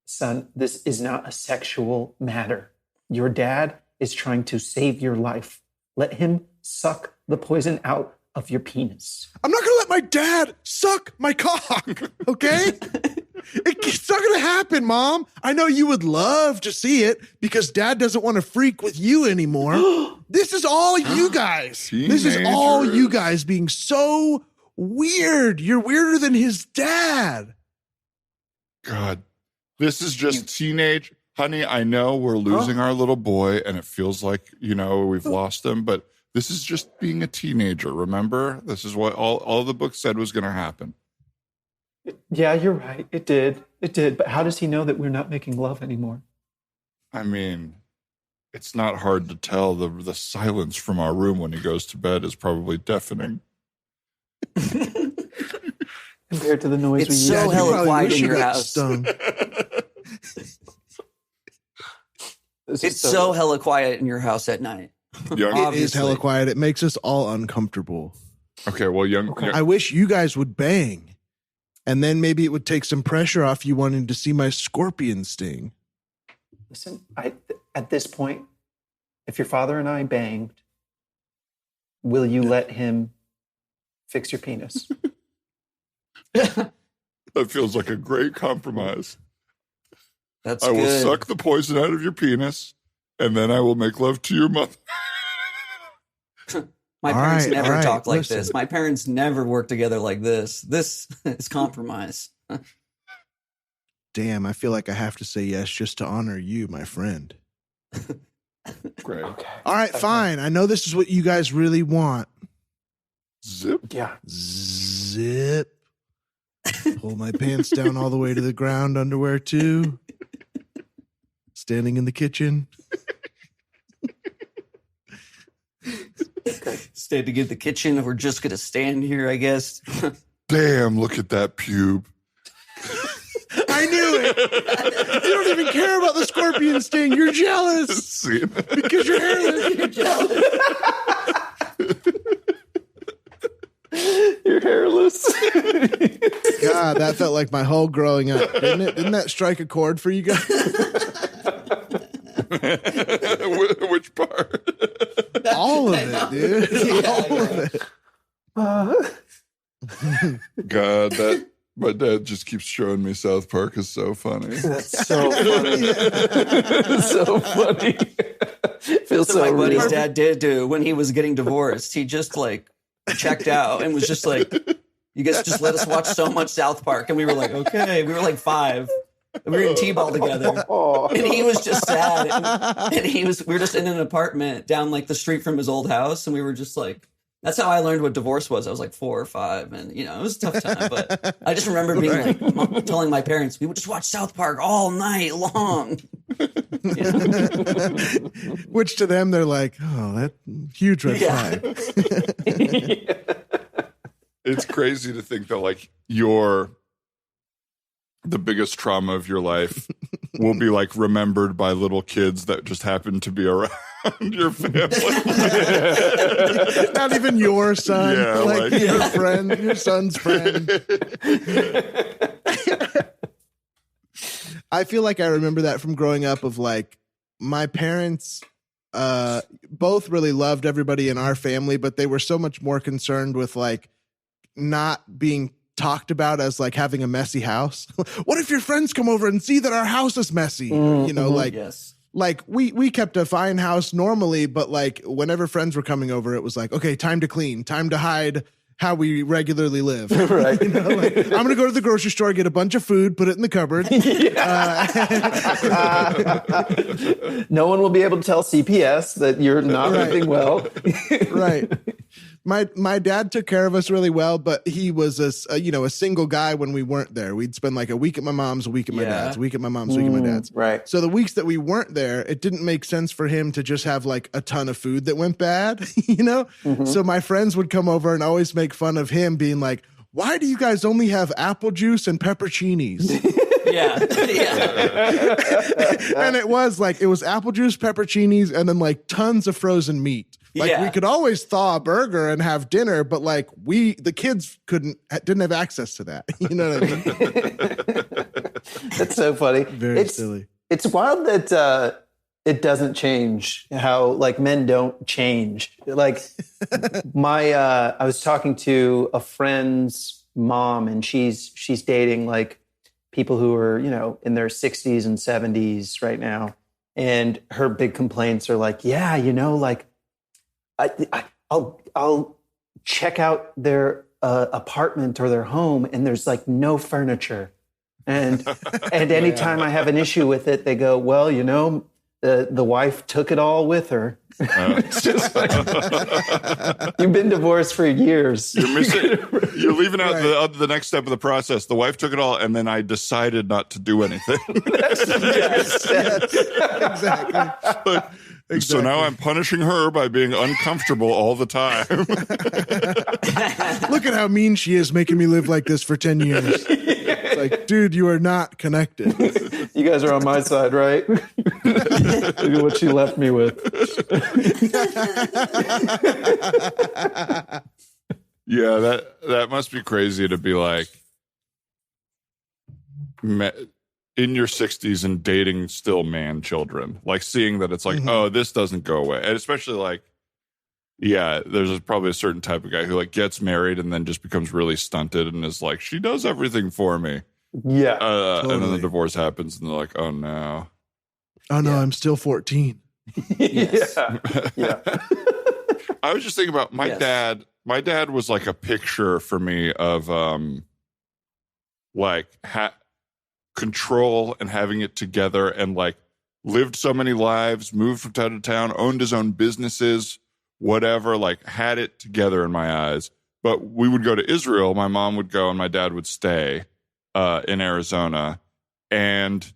Son, this is not a sexual matter. Your dad is trying to save your life. Let him suck the poison out of your penis. I'm not going to let my dad suck my cock, okay? It's not going to happen, Mom. I know you would love to see it because Dad doesn't want to freak with you anymore. This is all you guys. This is all you guys being so weird. You're weirder than his dad. God. This is just teenage. Honey, I know we're losing our little boy and it feels like, we've lost him, but this is just being a teenager, remember? This is what all the book said was going to happen. Yeah, you're right. It did. But how does he know that we're not making love anymore? I mean, It's not hard to tell. The silence from our room when he goes to bed is probably deafening. Compared to the noise It's we so use. hella Probably quiet wish in you your got house. stung. This is It's so hella quiet in your house at night. Young, It is hella quiet. It makes us all uncomfortable. okay, well, young, I wish you guys would bang. And then maybe it would take some pressure off you wanting to see my scorpion sting. Listen, at this point, if your father and I banged, will you let him fix your penis? that feels like a great compromise. That's I will good. suck the poison out of your penis, and then I will make love to your mother. My All parents right, never all right, talk like listen. this. My parents never work together like this. This is compromise. Damn, I feel like I have to say yes just to honor you, my friend. Great. Okay. All right, fine. I know this is what you guys really want. Zip. Yeah. Zip. Pull my pants down all the way to the ground, underwear too. Standing in the kitchen. Standing in the kitchen, we're just gonna stand here, I guess. Damn, look at that pube. I knew it. You don't even care about the scorpion sting. You're jealous See? because you're hairless. You're jealous. You're hairless. God, that felt like my whole growing up, didn't it? Didn't that strike a chord for you guys? Which part? All of it, dude. All of it. God, that my dad just keeps showing me South Park is so funny. That's so funny. So funny. Feels That's so what my buddy's real. dad did do when he was getting divorced. He just like checked out and was just like, "You guys just let us watch so much South Park," and we were like, "Okay." We were like 5. We were in T-ball together, and he was just sad. And we were just in an apartment down like the street from his old house, and we were just like, that's how I learned what divorce was. I was like 4 or 5, and it was a tough time. But I just remember being like, telling my parents, we would just watch South Park all night long. Which to them, they're like, oh, that huge red flag. It's crazy to think that like the biggest trauma of your life will be like remembered by little kids that just happen to be around your family. Not even your son, Yeah, like like- your friend, your son's friend. I feel like I remember that from growing up of like my parents both really loved everybody in our family, but they were so much more concerned with like not being talked about as like having a messy house. What if your friends come over and see that our house is messy? You know, like Yes. like we kept a fine house normally, but like whenever friends were coming over, it was like, okay, time to clean, time to hide how we regularly live. Right. You know, like, I'm going to go to the grocery store, get a bunch of food, put it in the cupboard. No one will be able to tell CPS that you're not Right. living well. Right. My dad took care of us really well, but he was a single guy when we weren't there. We'd spend like a week at my mom's, a week at my dad's, a week at my mom's, a week at my dad's. Right. So the weeks that we weren't there, it didn't make sense for him to just have like a ton of food that went bad, you know? So my friends would come over and always make fun of him being like, why do you guys only have apple juice and pepperoncinis? Yeah. And it was apple juice, pepperoncinis, and then like tons of frozen meat. Like Yeah. we could always thaw a burger and have dinner, but like the kids didn't have access to that. You know what I mean? That's so funny. Very silly. It's wild that it doesn't change how like men don't change. Like I was talking to a friend's mom, and she's dating like people who are, in their 60s and 70s right now. And her big complaints are like, yeah, like I'll check out their apartment or their home, and there's like no furniture. And anytime I have an issue with it, they go, well, the wife took it all with her. It's just like, you've been divorced for years. You're leaving out the next step of the process. The wife took it all, and then I decided not to do anything. Exactly. So now I'm punishing her by being uncomfortable all the time. Look at how mean she is, making me live like this for 10 years. It's like, dude, you are not connected. You guys are on my side, right? Look at what she left me with. Yeah, that must be crazy to be like in your 60s and dating still man children, like seeing that it's like, oh, this doesn't go away. And especially like, yeah, there's probably a certain type of guy who like gets married and then just becomes really stunted and is like, she does everything for me. Yeah. Totally. And then the divorce happens and they're like, oh no. Oh no, I'm still 14. Yes. Yeah. I was just thinking about my dad. My dad was like a picture for me of like control and having it together, and like lived so many lives, moved from town to town, owned his own businesses, whatever, like had it together in my eyes. But we would go to Israel. My mom would go and my dad would stay in Arizona. And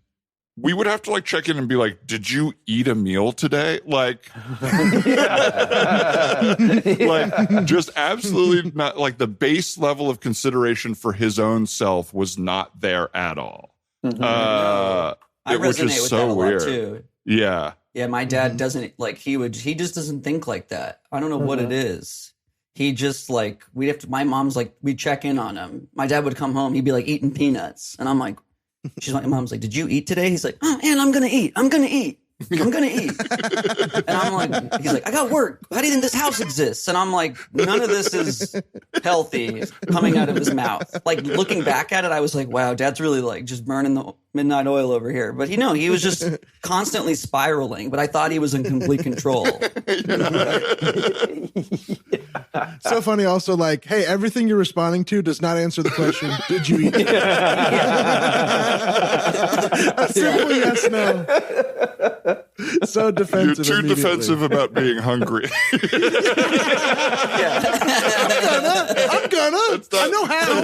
we would have to like check in and be like, did you eat a meal today? Like, like just absolutely not, like the base level of consideration for his own self was not there at all. I which resonate is with so that a lot weird. too. Yeah. Yeah, my dad doesn't like he just doesn't think like that. I don't know what it is. He just like my mom's like we'd check in on him. My dad would come home, he'd be like eating peanuts. And I'm like, my mom's like, did you eat today? He's like, oh man, I'm gonna eat. And I'm like, he's like, I got work. How do you think this house exists? And I'm like, none of this is healthy coming out of his mouth. Like looking back at it, I was like, wow, dad's really like just burning the midnight oil over here. But he was just constantly spiraling, but I thought he was in complete control. So funny also, like, hey, everything you're responding to does not answer the question, did you eat? A simple yes, no. So defensive. You're too defensive about being hungry. I'm gonna. I know how.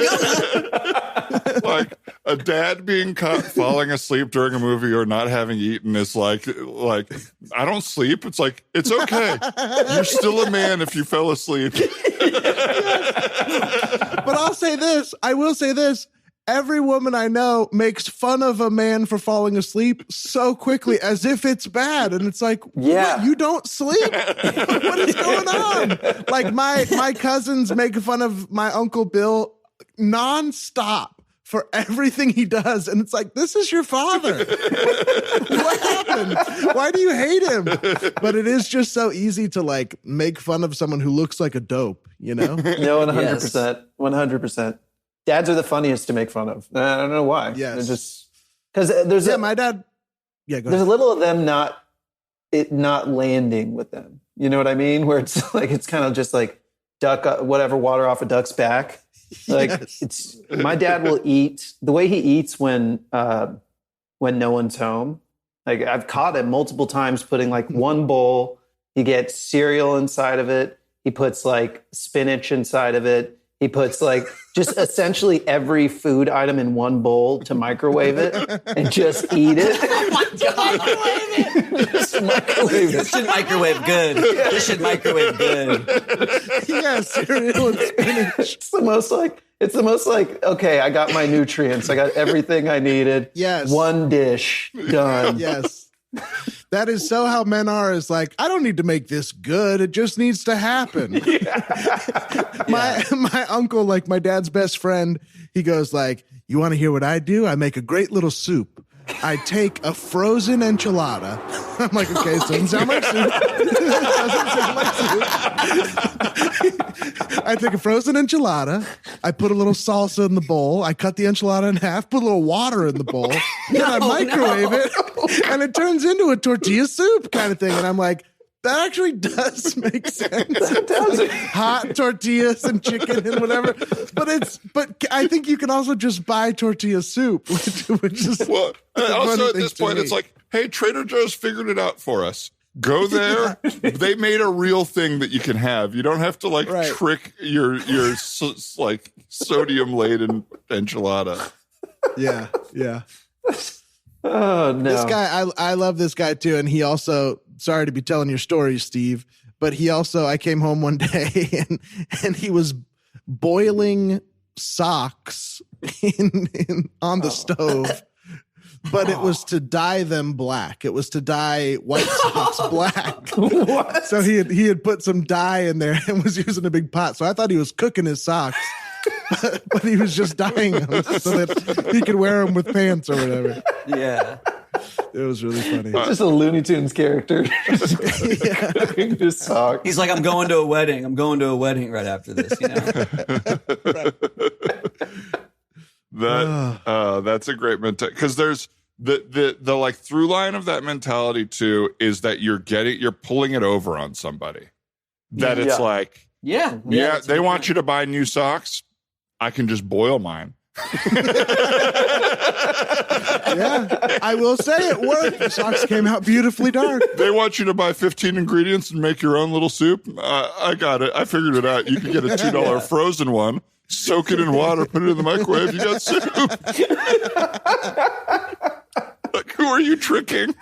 Like a dad being caught falling asleep during a movie or not having eaten is like I don't sleep. It's like, it's okay. You're still a man if you fell asleep. But I'll say this. I will say this. Every woman I know makes fun of a man for falling asleep so quickly as if it's bad. And it's like, what, you don't sleep? What is going on? Like my cousins make fun of my Uncle Bill nonstop for everything he does. And it's like, this is your father. What happened? Why do you hate him? But it is just so easy to like make fun of someone who looks like a dope, you know? No, 100%. 100%. Dads are the funniest to make fun of. I don't know why. Yes. They're just because there's my dad. Yeah, go there's ahead. a little of them not landing with them. You know what I mean? Where it's like it's kind of just like duck whatever water off a duck's back. Like it's my dad will eat the way he eats when no one's home. Like I've caught him multiple times putting like one bowl. He gets cereal inside of it. He puts like spinach inside of it. He puts like just essentially every food item in one bowl to microwave it and just eat it. Oh my God. Just microwave it. This should microwave good. This should microwave good. Yeah, cereal and spinach. It's the most like, okay, I got my nutrients. I got everything I needed. Yes. One dish done. Yes. That is so how men are, is like, I don't need to make this good. It just needs to happen. My uncle, like my dad's best friend, he goes like, you want to hear what I do? I make a great little soup. I take a frozen enchilada. I'm like, okay, so doesn't sound like soup. Doesn't sound like soup. I take a frozen enchilada. I put a little salsa in the bowl. I cut the enchilada in half, put a little water in the bowl. Then I microwave it, and it turns into a tortilla soup kind of thing. And I'm like, that actually does make sense. It does. Like hot tortillas and chicken and whatever. But I think you can also just buy tortilla soup, which is well. Also, at this point, it's like, hey, Trader Joe's figured it out for us. Go there. They made a real thing that you can have. You don't have to like trick your like sodium laden enchilada. Yeah. Oh no! This guy, I love this guy too, and he also sorry to be telling your stories, Steve, but I came home one day and he was boiling socks on the stove. But it was to dye them black. It was to dye white socks black. What? So he had put some dye in there and was using a big pot. So I thought he was cooking his socks, but he was just dyeing them so that he could wear them with pants or whatever. Yeah. It was really funny. Just a Looney Tunes character. Cooking his socks. He's like, I'm going to a wedding. I'm going to a wedding right after this, you know? That's a great mentality, because there's the like through line of that mentality too is that you're pulling it over on somebody. That it's like, they want you to buy new socks. I can just boil mine. Yeah, I will say it worked. The socks came out beautifully dark. They want you to buy 15 ingredients and make your own little soup. I got it. I figured it out. You can get a $2 frozen one, soak it in water, put it in the microwave. You got soup. Like, who are you tricking?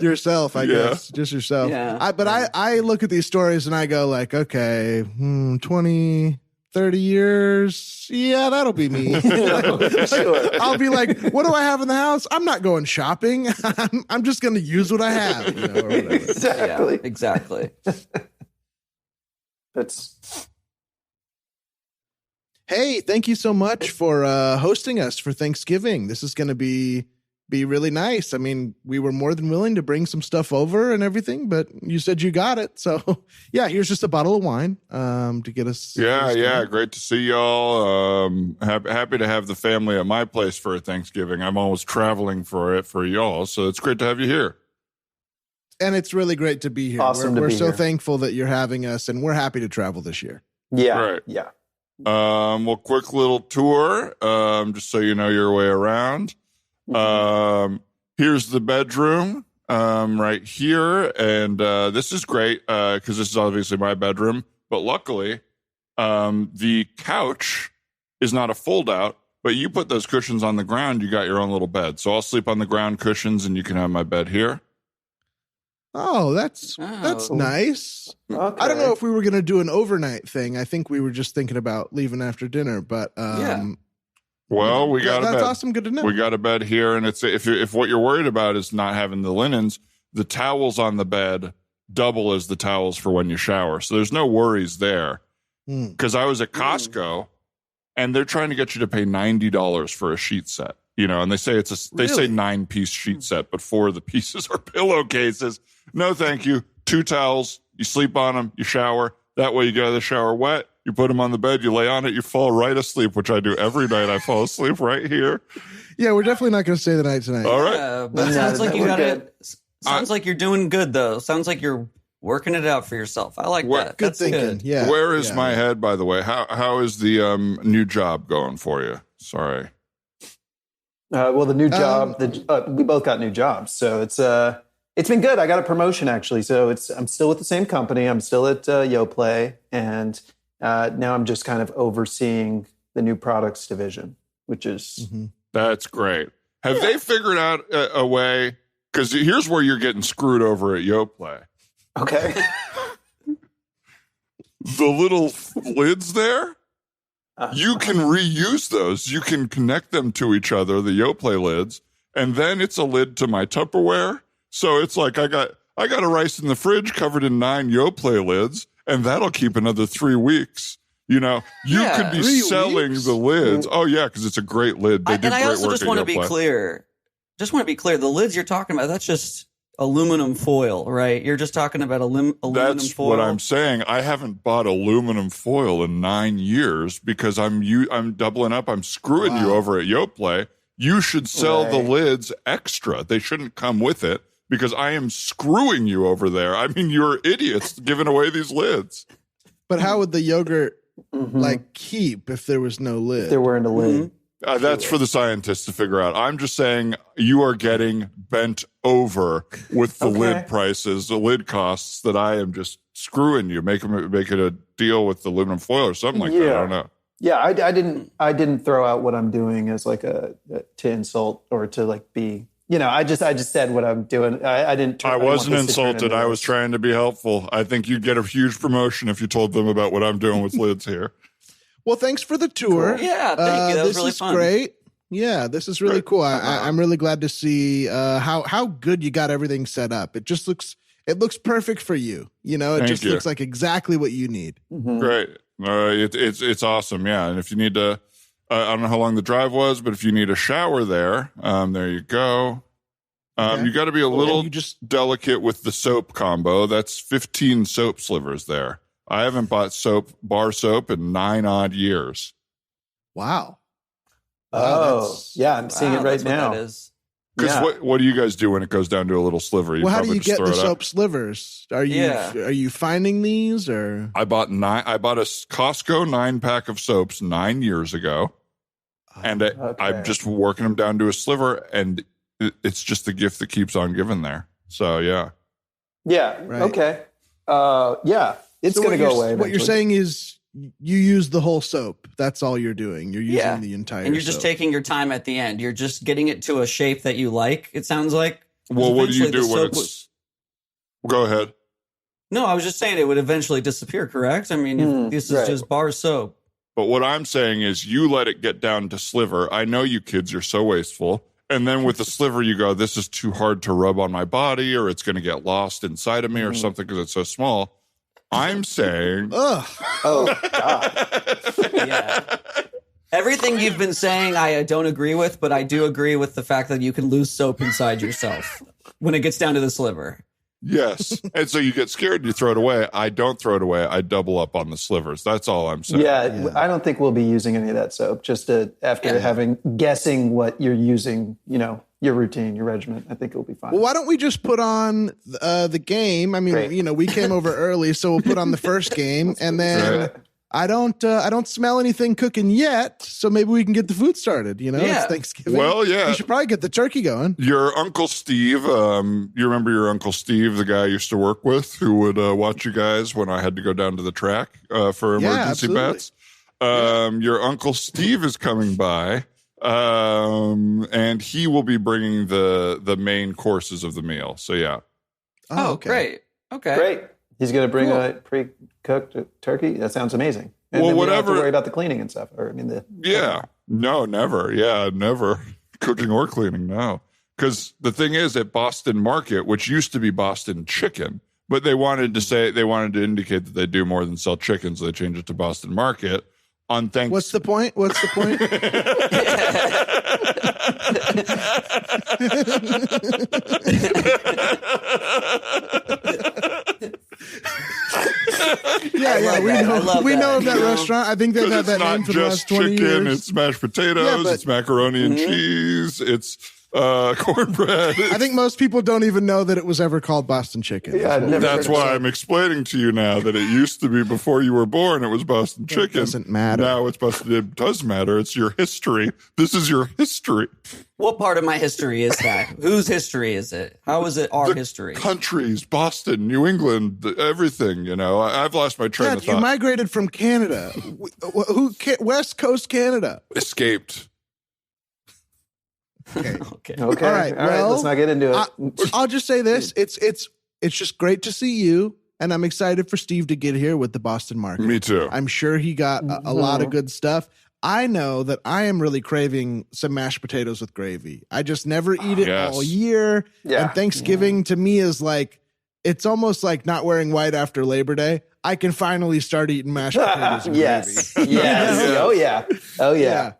Yourself, I guess. Just yourself. Yeah. I look at these stories and I go like, okay, 20, 30 years. Yeah, that'll be me. Sure. I'll be like, what do I have in the house? I'm not going shopping. I'm just going to use what I have. Or whatever. Exactly. Yeah, exactly. That's Hey, thank you so much for hosting us for Thanksgiving. This is going to be really nice. I mean, we were more than willing to bring some stuff over and everything, but you said you got it. So, yeah, here's just a bottle of wine to get us. Yeah. Great to see y'all. Happy to have the family at my place for Thanksgiving. I'm always traveling for y'all, so it's great to have you here. And it's really great to be here. Awesome We're to be so here. thankful that you're having us, and we're happy to travel this year. yeah. Right. Yeah. Well, quick little tour, just so you know your way around. Here's the bedroom, right here. And, this is great, cause this is obviously my bedroom, but luckily, the couch is not a fold out, but you put those cushions on the ground, you got your own little bed. So I'll sleep on the ground cushions and you can have my bed here. Oh, that's nice. Okay. I don't know if we were going to do an overnight thing. I think we were just thinking about leaving after dinner, but Well, we got a that's bed. awesome. Good to know. We got a bed here, and it's if what you're worried about is not having the linens, the towels on the bed double as the towels for when you shower. So there's no worries there. Because I was at Costco, and they're trying to get you to pay $90 for a sheet set. You know, and they say they say 9-piece sheet set, but 4 of the pieces are pillowcases. No, thank you. 2 towels. You sleep on them. You shower. That way, you get out of the shower wet. You put them on the bed, you lay on it, you fall right asleep, which I do every night. I fall asleep right here. Yeah, we're definitely not going to stay the night tonight. All right. But it sounds like you we're got good. it. Sounds like you're doing good, though. Sounds like you're working it out for yourself. I like that. Good That's thinking. good. Yeah. Where is my head, by the way? How is the new job going for you? Sorry. Well, the new job, we both got new jobs, so it's been good. I got a promotion actually, so I'm still with the same company. I'm still at YoPlay, and now I'm just kind of overseeing the new products division, which is That's great. Have they figured out a way? Because here's where you're getting screwed over at YoPlay. okay. The little lids there, you can reuse those. You can connect them to each other, the YoPlay lids, and then it's a lid to my Tupperware. So it's like I got a rice in the fridge covered in 9 YoPlay lids, and that'll keep another 3 weeks. You know, you could be 3 selling weeks? the lids. Oh yeah, because it's a great lid. They do And I great also work just at want to be YoPlay. clear. The lids you're talking about, that's just aluminum foil, right? You're just talking about aluminum That's foil. what I'm saying. I haven't bought aluminum foil in 9 years because I'm doubling up. I'm screwing you over at YoPlay. You should sell the lids extra. They shouldn't come with it because I am screwing you over there. I mean, you're idiots giving away these lids. But how would the yogurt keep if there was no lid? They're wearing a lid. That's for the scientists to figure out. I'm just saying you are getting bent over with the lid prices, the lid costs that I am just screwing you. Make it a deal with the aluminum foil or something like that. I don't know. Yeah, I didn't throw out what I'm doing as like to insult or to like be I just said what I'm doing. I didn't. I wasn't insulted. I was trying to be helpful. I think you'd get a huge promotion if you told them about what I'm doing with lids here. Well, thanks for the tour. Cool. Yeah, thank you. That was really fun. This is great. Yeah, this is really cool. I'm really glad to see how good you got everything set up. It looks perfect for you. It looks like exactly what you need. Mm-hmm. Great. It's awesome. Yeah, and if you need to, I don't know how long the drive was, but if you need a shower there you go. You got to be a little delicate with the soap combo. That's 15 soap slivers there. I haven't bought bar soap in 9 odd years. Wow. Oh, yeah, I'm seeing it right now. Because what do you guys do when it goes down to a little sliver? How do you get the soap slivers? Are you finding these or? I bought a Costco 9-pack of soaps 9 years ago, and I'm just working them down to a sliver, and it's just the gift that keeps on giving there. So yeah. Right. Okay. It's going to go away. What you're saying is you use the whole soap. That's all you're doing. You're using the entire and you're just taking your time at the end. You're just getting it to a shape that you like, it sounds like. Well, what do you do when it's... Go ahead. No, I was just saying it would eventually disappear, correct? I mean, this is just bar soap. But what I'm saying is you let it get down to sliver. I know you kids are so wasteful. And then with the sliver, you go, this is too hard to rub on my body, or it's going to get lost inside of me or something because it's so small. I'm saying... Oh, God. Yeah. Everything you've been saying, I don't agree with, but I do agree with the fact that you can lose soap inside yourself when it gets down to the sliver. Yes. And so you get scared and you throw it away. I don't throw it away. I double up on the slivers. That's all I'm saying. Yeah. I don't think we'll be using any of that soap just after guessing what you're using, your routine, your regimen. I think it'll be fine. Well, why don't we just put on the game? I mean, we came over early, so we'll put on the first game, and then I don't smell anything cooking yet, so maybe we can get the food started. It's Thanksgiving. Well, yeah, we should probably get the turkey going. Your Uncle Steve, you remember your Uncle Steve, the guy I used to work with, who would watch you guys when I had to go down to the track for emergency bets. Your Uncle Steve is coming by. And he will be bringing the main courses of the meal. So yeah. Oh, okay. Great. Okay. Great. He's going to bring a pre-cooked turkey. That sounds amazing. And then we don't have to worry about the cleaning and stuff. No, never. Yeah, never cooking or cleaning. No, because the thing is, at Boston Market, which used to be Boston Chicken, but they wanted to indicate that they do more than sell chicken, so they changed it to Boston Market. On Thanksgiving. What's the point? We know of that restaurant. I think they've had that name for the last 20 years. It's not just chicken, it's mashed potatoes, it's macaroni and cheese, it's cornbread. I think most people don't even know that it was ever called Boston Chicken. Yeah, that's why I'm explaining to you now that it used to be before you were born. It was Boston Chicken. It doesn't matter. Now it's Boston. It does matter. It's your history. This is your history. What part of my history is that? Whose history is it? How is it our history? Countries, Boston, New England, everything. I've lost my train of thought. You migrated from Canada. West Coast Canada. Escaped. Okay. All right. Well, let's not get into it. I'll just say this: it's just great to see you, and I'm excited for Steve to get here with the Boston Market. Me too. I'm sure he got a lot of good stuff. I know that I am really craving some mashed potatoes with gravy. I just never eat it all year, and Thanksgiving to me is like it's almost like not wearing white after Labor Day. I can finally start eating mashed potatoes with gravy. Yes. Oh yeah.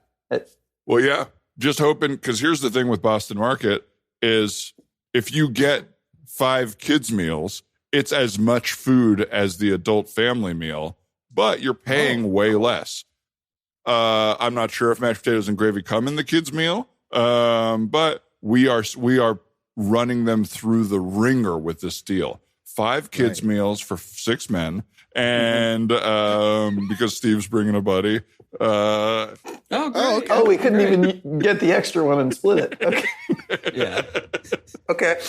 Well, yeah. Just hoping, because here's the thing with Boston Market is if you get 5 kids meals, it's as much food as the adult family meal, but you're paying way less. I'm not sure if mashed potatoes and gravy come in the kids meal, but we are running them through the ringer with this deal. 5 kids meals for 6 men, and because Steve's bringing a buddy. Okay. We couldn't even get the extra one and split it. Okay. Yeah. Okay.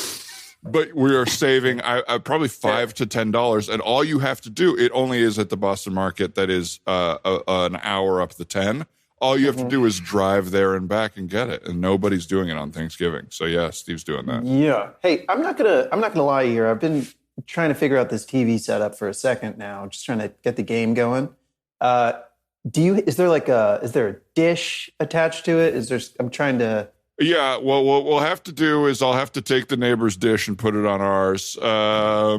But we are saving probably $5 to $10, and all you have to do, it only is at the Boston Market that is an hour up the 10. all you have to do is drive there and back and get it, and nobody's doing it on Thanksgiving. So yeah, Steve's doing that. Yeah. Hey, I'm not gonna lie here. I've been trying to figure out this TV setup for a second now. Just trying to get the game going. Is there a dish attached to it? I'm trying to. Yeah, well, what we'll have to do is I'll have to take the neighbor's dish and put it on ours,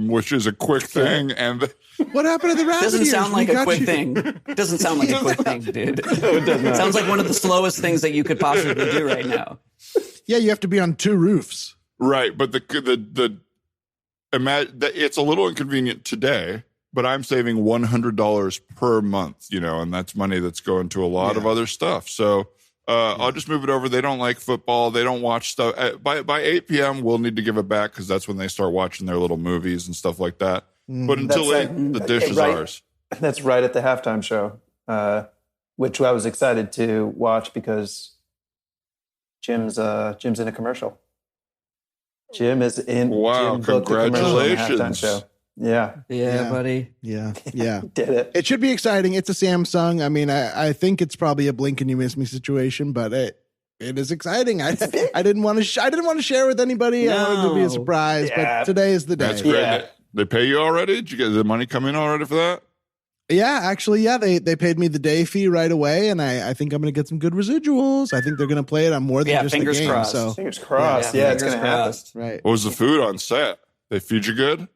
which is a quick thing. And what happened to the rabbit Doesn't ears? sound like a quick thing. Doesn't sound like a quick thing, dude. No, it does not. Sounds like one of the slowest things that you could possibly do right now. Yeah, you have to be on 2 roofs. right, but it's a little inconvenient today, but I'm saving $100 per month, and that's money that's going to a lot of other stuff. So I'll just move it over. They don't like football. They don't watch stuff. By 8 p.m., we'll need to give it back because that's when they start watching their little movies and stuff like that. But until 8, the dish is ours. That's right at the halftime show, which I was excited to watch because Jim's in a commercial. Jim is in. Wow! Jim booked a commercial on the halftime Congratulations. show. Yeah, Yeah, buddy. Yeah. did it. It should be exciting. It's a Samsung. I mean, I think it's probably a blink and you miss me situation, but it is exciting. I didn't want to share with anybody. I wanted to be a surprise, but today is the day. That's great. Yeah. They pay you already? Did you get the money come in already for that? Yeah, actually, they paid me the day fee right away, and I think I'm going to get some good residuals. I think they're going to play it on more than just the fingers game. crossed. So Fingers crossed. Yeah, it's fingers going to happen. crossed. right. What was the food on set? They feed you good?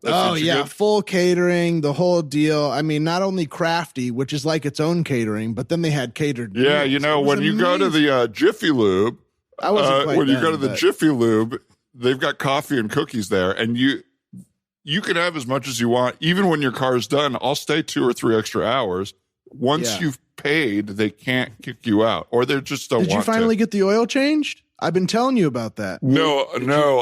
They Oh feed you yeah, good? full catering, the whole deal. I mean, not only crafty, which is like its own catering, but then they had catered. Yeah, meals. It was when you go to amazing. the Jiffy Lube, I wasn't quite when you then, go to the but- Jiffy Lube, they've got coffee and cookies there, and you can have as much as you want. Even when your car's done, I'll stay 2 or 3 extra hours. Once you've paid, they can't kick you out, or they just don't Did you want finally to. get the oil changed? I've been telling you about that. No,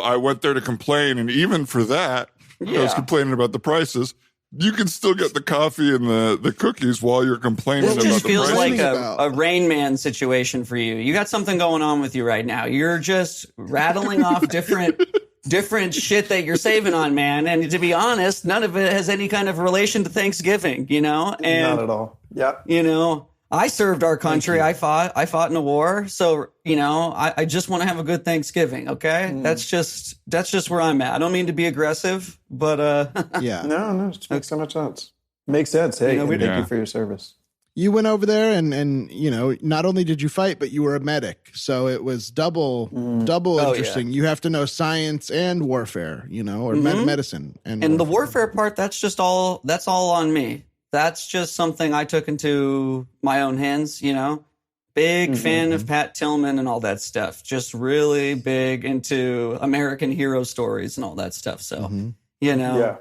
I went there to complain, and even for that, I was complaining about the prices. You can still get the coffee and the cookies while you're complaining This about just the feels prices. like a Rain Man situation for you. You got something going on with you right now. You're just rattling off different shit that you're saving on, man. And to be honest, none of it has any kind of relation to Thanksgiving, And, Not at all. Yeah. I served our country. I fought in a war. So, I just want to have a good Thanksgiving. Okay. That's just where I'm at. I don't mean to be aggressive, but, Yeah. No, it makes so much sense. Makes sense. Hey, thank you for your service. You went over there and not only did you fight, but you were a medic. So it was double interesting. You have to know science and warfare, or medicine. And the warfare part, that's all on me. That's just something I took into my own hands, Big fan of Pat Tillman and all that stuff. Just really big into American hero stories and all that stuff. So, Yeah.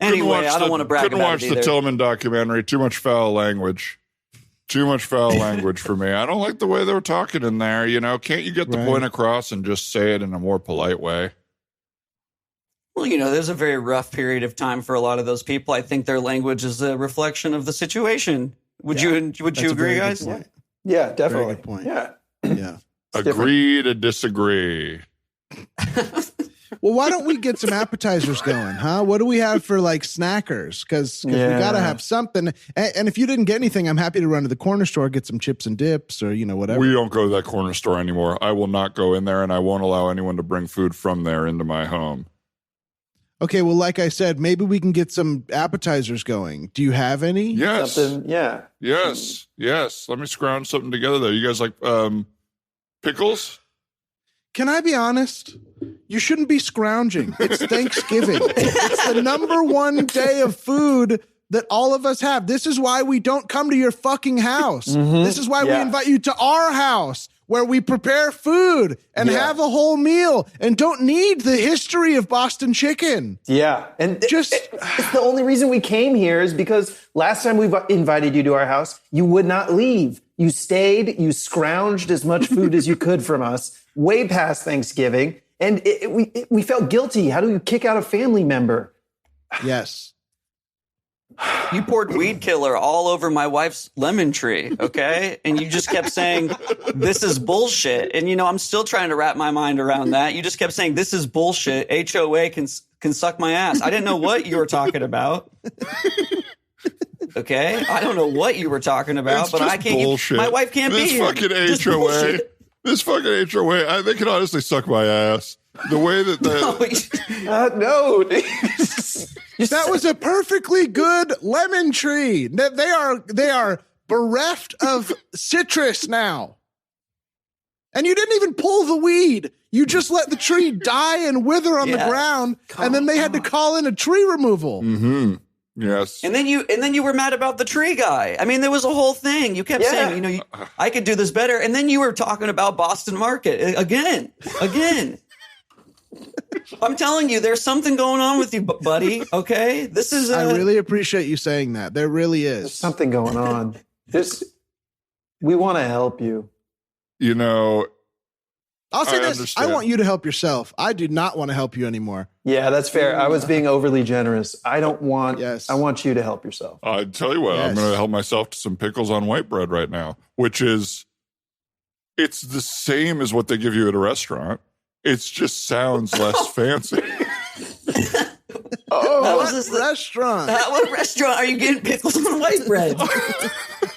Anyway, I don't want to brag Couldn't about watch it the either. Tillman documentary. Too much foul language. Too much foul language for me. I don't like the way they were talking in there. Can't you get the point across and just say it in a more polite way? Well, there's a very rough period of time for a lot of those people. I think their language is a reflection of the situation. Would you agree, guys? Yeah, definitely. Very good point. Yeah. Yeah. Agree to disagree. Well, why don't we get some appetizers going, huh? What do we have for snackers? Because we got to have something. And if you didn't get anything, I'm happy to run to the corner store, get some chips and dips or, whatever. We don't go to that corner store anymore. I will not go in there, and I won't allow anyone to bring food from there into my home. Okay, well, like I said, maybe we can get some appetizers going. Do you have any? Yes. Something, yeah. Yes. Let me scrounge something together there. You guys like pickles? Can I be honest? You shouldn't be scrounging. It's Thanksgiving. It's the number one day of food that all of us have. This is why we don't come to your fucking house. This is why we invite you to our house where we prepare food and have a whole meal and don't need the history of Boston chicken. Yeah. And it's the only reason we came here is because last time we invited you to our house, you would not leave. You stayed, you scrounged as much food as you could from us, way past Thanksgiving. And we felt guilty. How do you kick out a family member? Yes. You poured weed killer all over my wife's lemon tree, okay? And you just kept saying, this is bullshit. And, I'm still trying to wrap my mind around that. You just kept saying, this is bullshit. HOA can suck my ass. I didn't know what you were talking about. Okay, I don't know what you were talking about, It's but just I can't. bullshit. My wife can't this be here. fucking Just HOA. bullshit. This fucking HOA. They can honestly suck my ass. The way that No. That was a perfectly good lemon tree. They are bereft of citrus now. And you didn't even pull the weed. You just let the tree die and wither on the ground, and then they had to call in a tree removal. Mm-hmm. Yes. And then you were mad about the tree guy. I mean, there was a whole thing. You kept saying, I could do this better. And then you were talking about Boston Market again. I'm telling you, there's something going on with you, buddy. Okay, this is. I really appreciate you saying that. There really is. There's something going on. We want to help you. You know, I'll say this. understand. I want you to help yourself. I do not want to help you anymore. Yeah, that's fair. I was being overly generous. I want you to help yourself. I tell you what, I'm going to help myself to some pickles on white bread right now, which is, it's the same as what they give you at a restaurant. It just sounds less fancy. What restaurant? What restaurant are you getting pickles on white bread?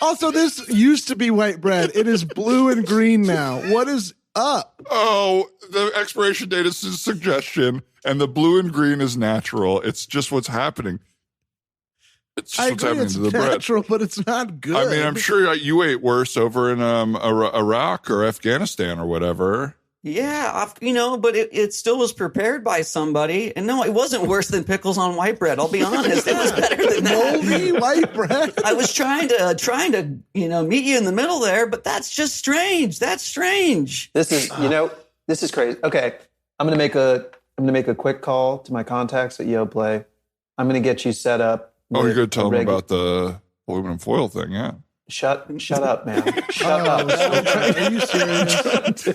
Also, this used to be white bread. It is blue and green now. What is up? Oh, the expiration date is a suggestion, and the blue and green is natural. It's just what's happening. It's just what's happening it's to the natural, bread. but it's not good. I mean, I'm sure you ate worse over in Iraq or Afghanistan or whatever. Yeah, but it still was prepared by somebody. And no, it wasn't worse than pickles on white bread. I'll be honest. It was better than that. Moldy white bread. I was trying to meet you in the middle there, but that's just strange. That's strange. This is crazy. Okay, I'm gonna make a quick call to my contacts at YoPlay. I'm gonna get you set up. Oh, you're gonna tell them about the aluminum foil thing, yeah? Shut up, man. Shut up. Are you serious?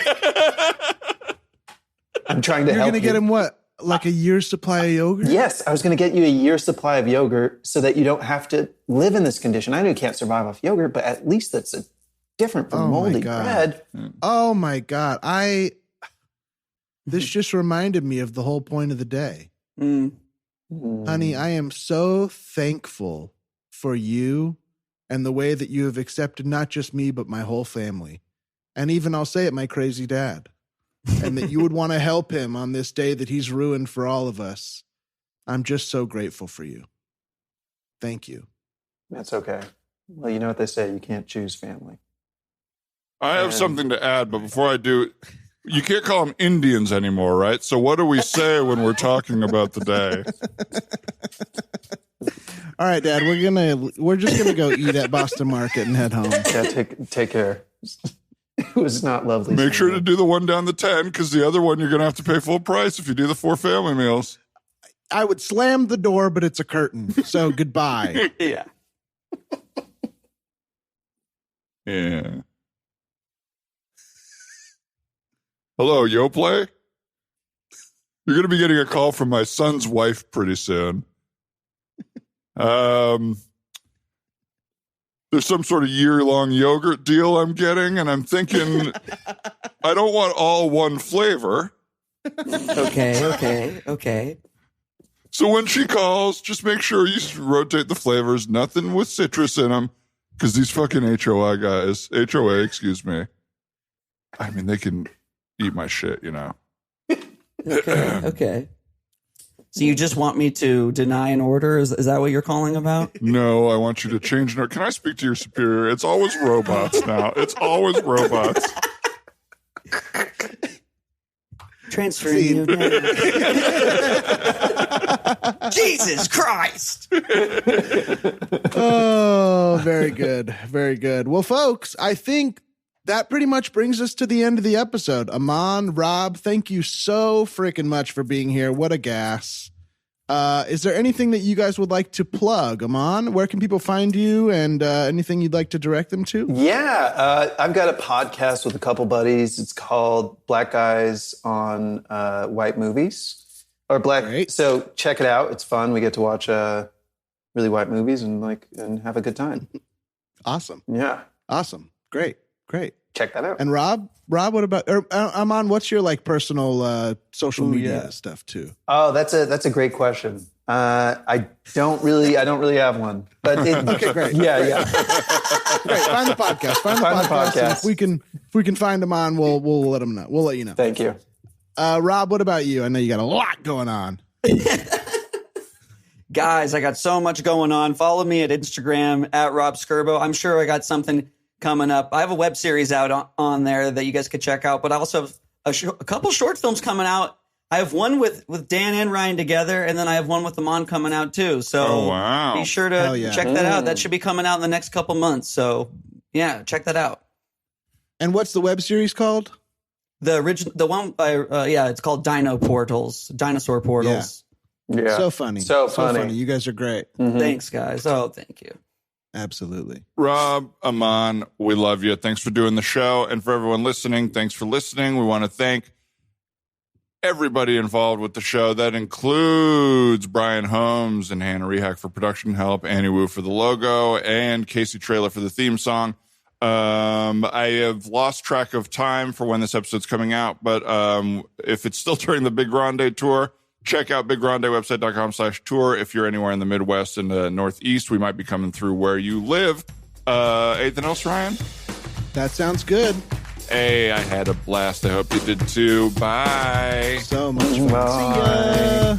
I'm trying to help you. You're going to get him what? Like a year's supply of yogurt? Yes, I was going to get you a year's supply of yogurt so that you don't have to live in this condition. I know you can't survive off yogurt, but at least that's different from moldy bread. Oh my God. This just reminded me of the whole point of the day. Honey, I am so thankful for you and the way that you have accepted not just me, but my whole family. And even, I'll say it, my crazy dad. And that you would want to help him on this day that he's ruined for all of us. I'm just so grateful for you. Thank you. That's okay. Well, you know what they say, you can't choose family. I have something to add, but before I do, you can't call them Indians anymore, right? So what do we say when we're talking about the day? All right, Dad, we're just gonna go eat at Boston Market and head home. Yeah, take care. It was not lovely. Make sure to do the one down the 10, because the other one you're going to have to pay full price if you do the 4 family meals. I would slam the door, but it's a curtain. So goodbye. Yeah. Yeah. Hello, YoPlay? You're going to be getting a call from my son's wife pretty soon. There's some sort of year-long yogurt deal I'm getting, and I'm thinking I don't want all one flavor. Okay. So when she calls, just make sure you rotate the flavors, nothing with citrus in them, because these fucking HOA, excuse me. I mean, they can eat my shit, Okay. So you just want me to deny an order? Is that what you're calling about? No, I want you to change. Can I speak to your superior? It's always robots now. It's always robots. Transferring you. Jesus Christ. Oh, very good. Very good. Well, folks, I think that pretty much brings us to the end of the episode. Aman, Rob, thank you so freaking much for being here. What a gas. Is there anything that you guys would like to plug? Aman, where can people find you, and anything you'd like to direct them to? Yeah, I've got a podcast with a couple buddies. It's called Black Guys on White Movies. Great. So check it out. It's fun. We get to watch really white movies and have a good time. Awesome. Yeah. Awesome. Great. Check that out. And Rob, what about Aman? What's your personal social media stuff too? Oh, that's a great question. I don't really have one, but Okay, great. Yeah. Great. Find the podcast. Find the podcast. And if we can find him on, we'll let him know. We'll let you know. Thank you. Rob, what about you? I know you got a lot going on. Guys, I got so much going on. Follow me at Instagram at Rob Scerbo. I'm sure I got something coming up. I have a web series out on there that you guys could check out, but I also have a couple short films coming out. I have one with Dan and Ryan together, and then I have one with Aman coming out too. So be sure to check that out. That should be coming out in the next couple months. So yeah, check that out. And what's the web series called? The one by it's called Dinosaur Portals. Yeah. So funny. So funny. You guys are great. Mm-hmm. Thanks, guys. Oh, thank you. Absolutely. Rob, Aman, we love you. Thanks for doing the show. And for everyone listening, thanks for listening. We want to thank everybody involved with the show. That includes Brian Holmes and Hannah Rehack for production help, Annie Wu for the logo, and Casey Trailer for the theme song. I have lost track of time for when this episode's coming out, but if it's still during the Big Grande tour, check out biggrandewebsite.com/tour. If you're anywhere in the Midwest and the Northeast, we might be coming through where you live. Anything else, Ryan? That sounds good. Hey, I had a blast. I hope you did too. Bye. So much fun. Bye. See ya.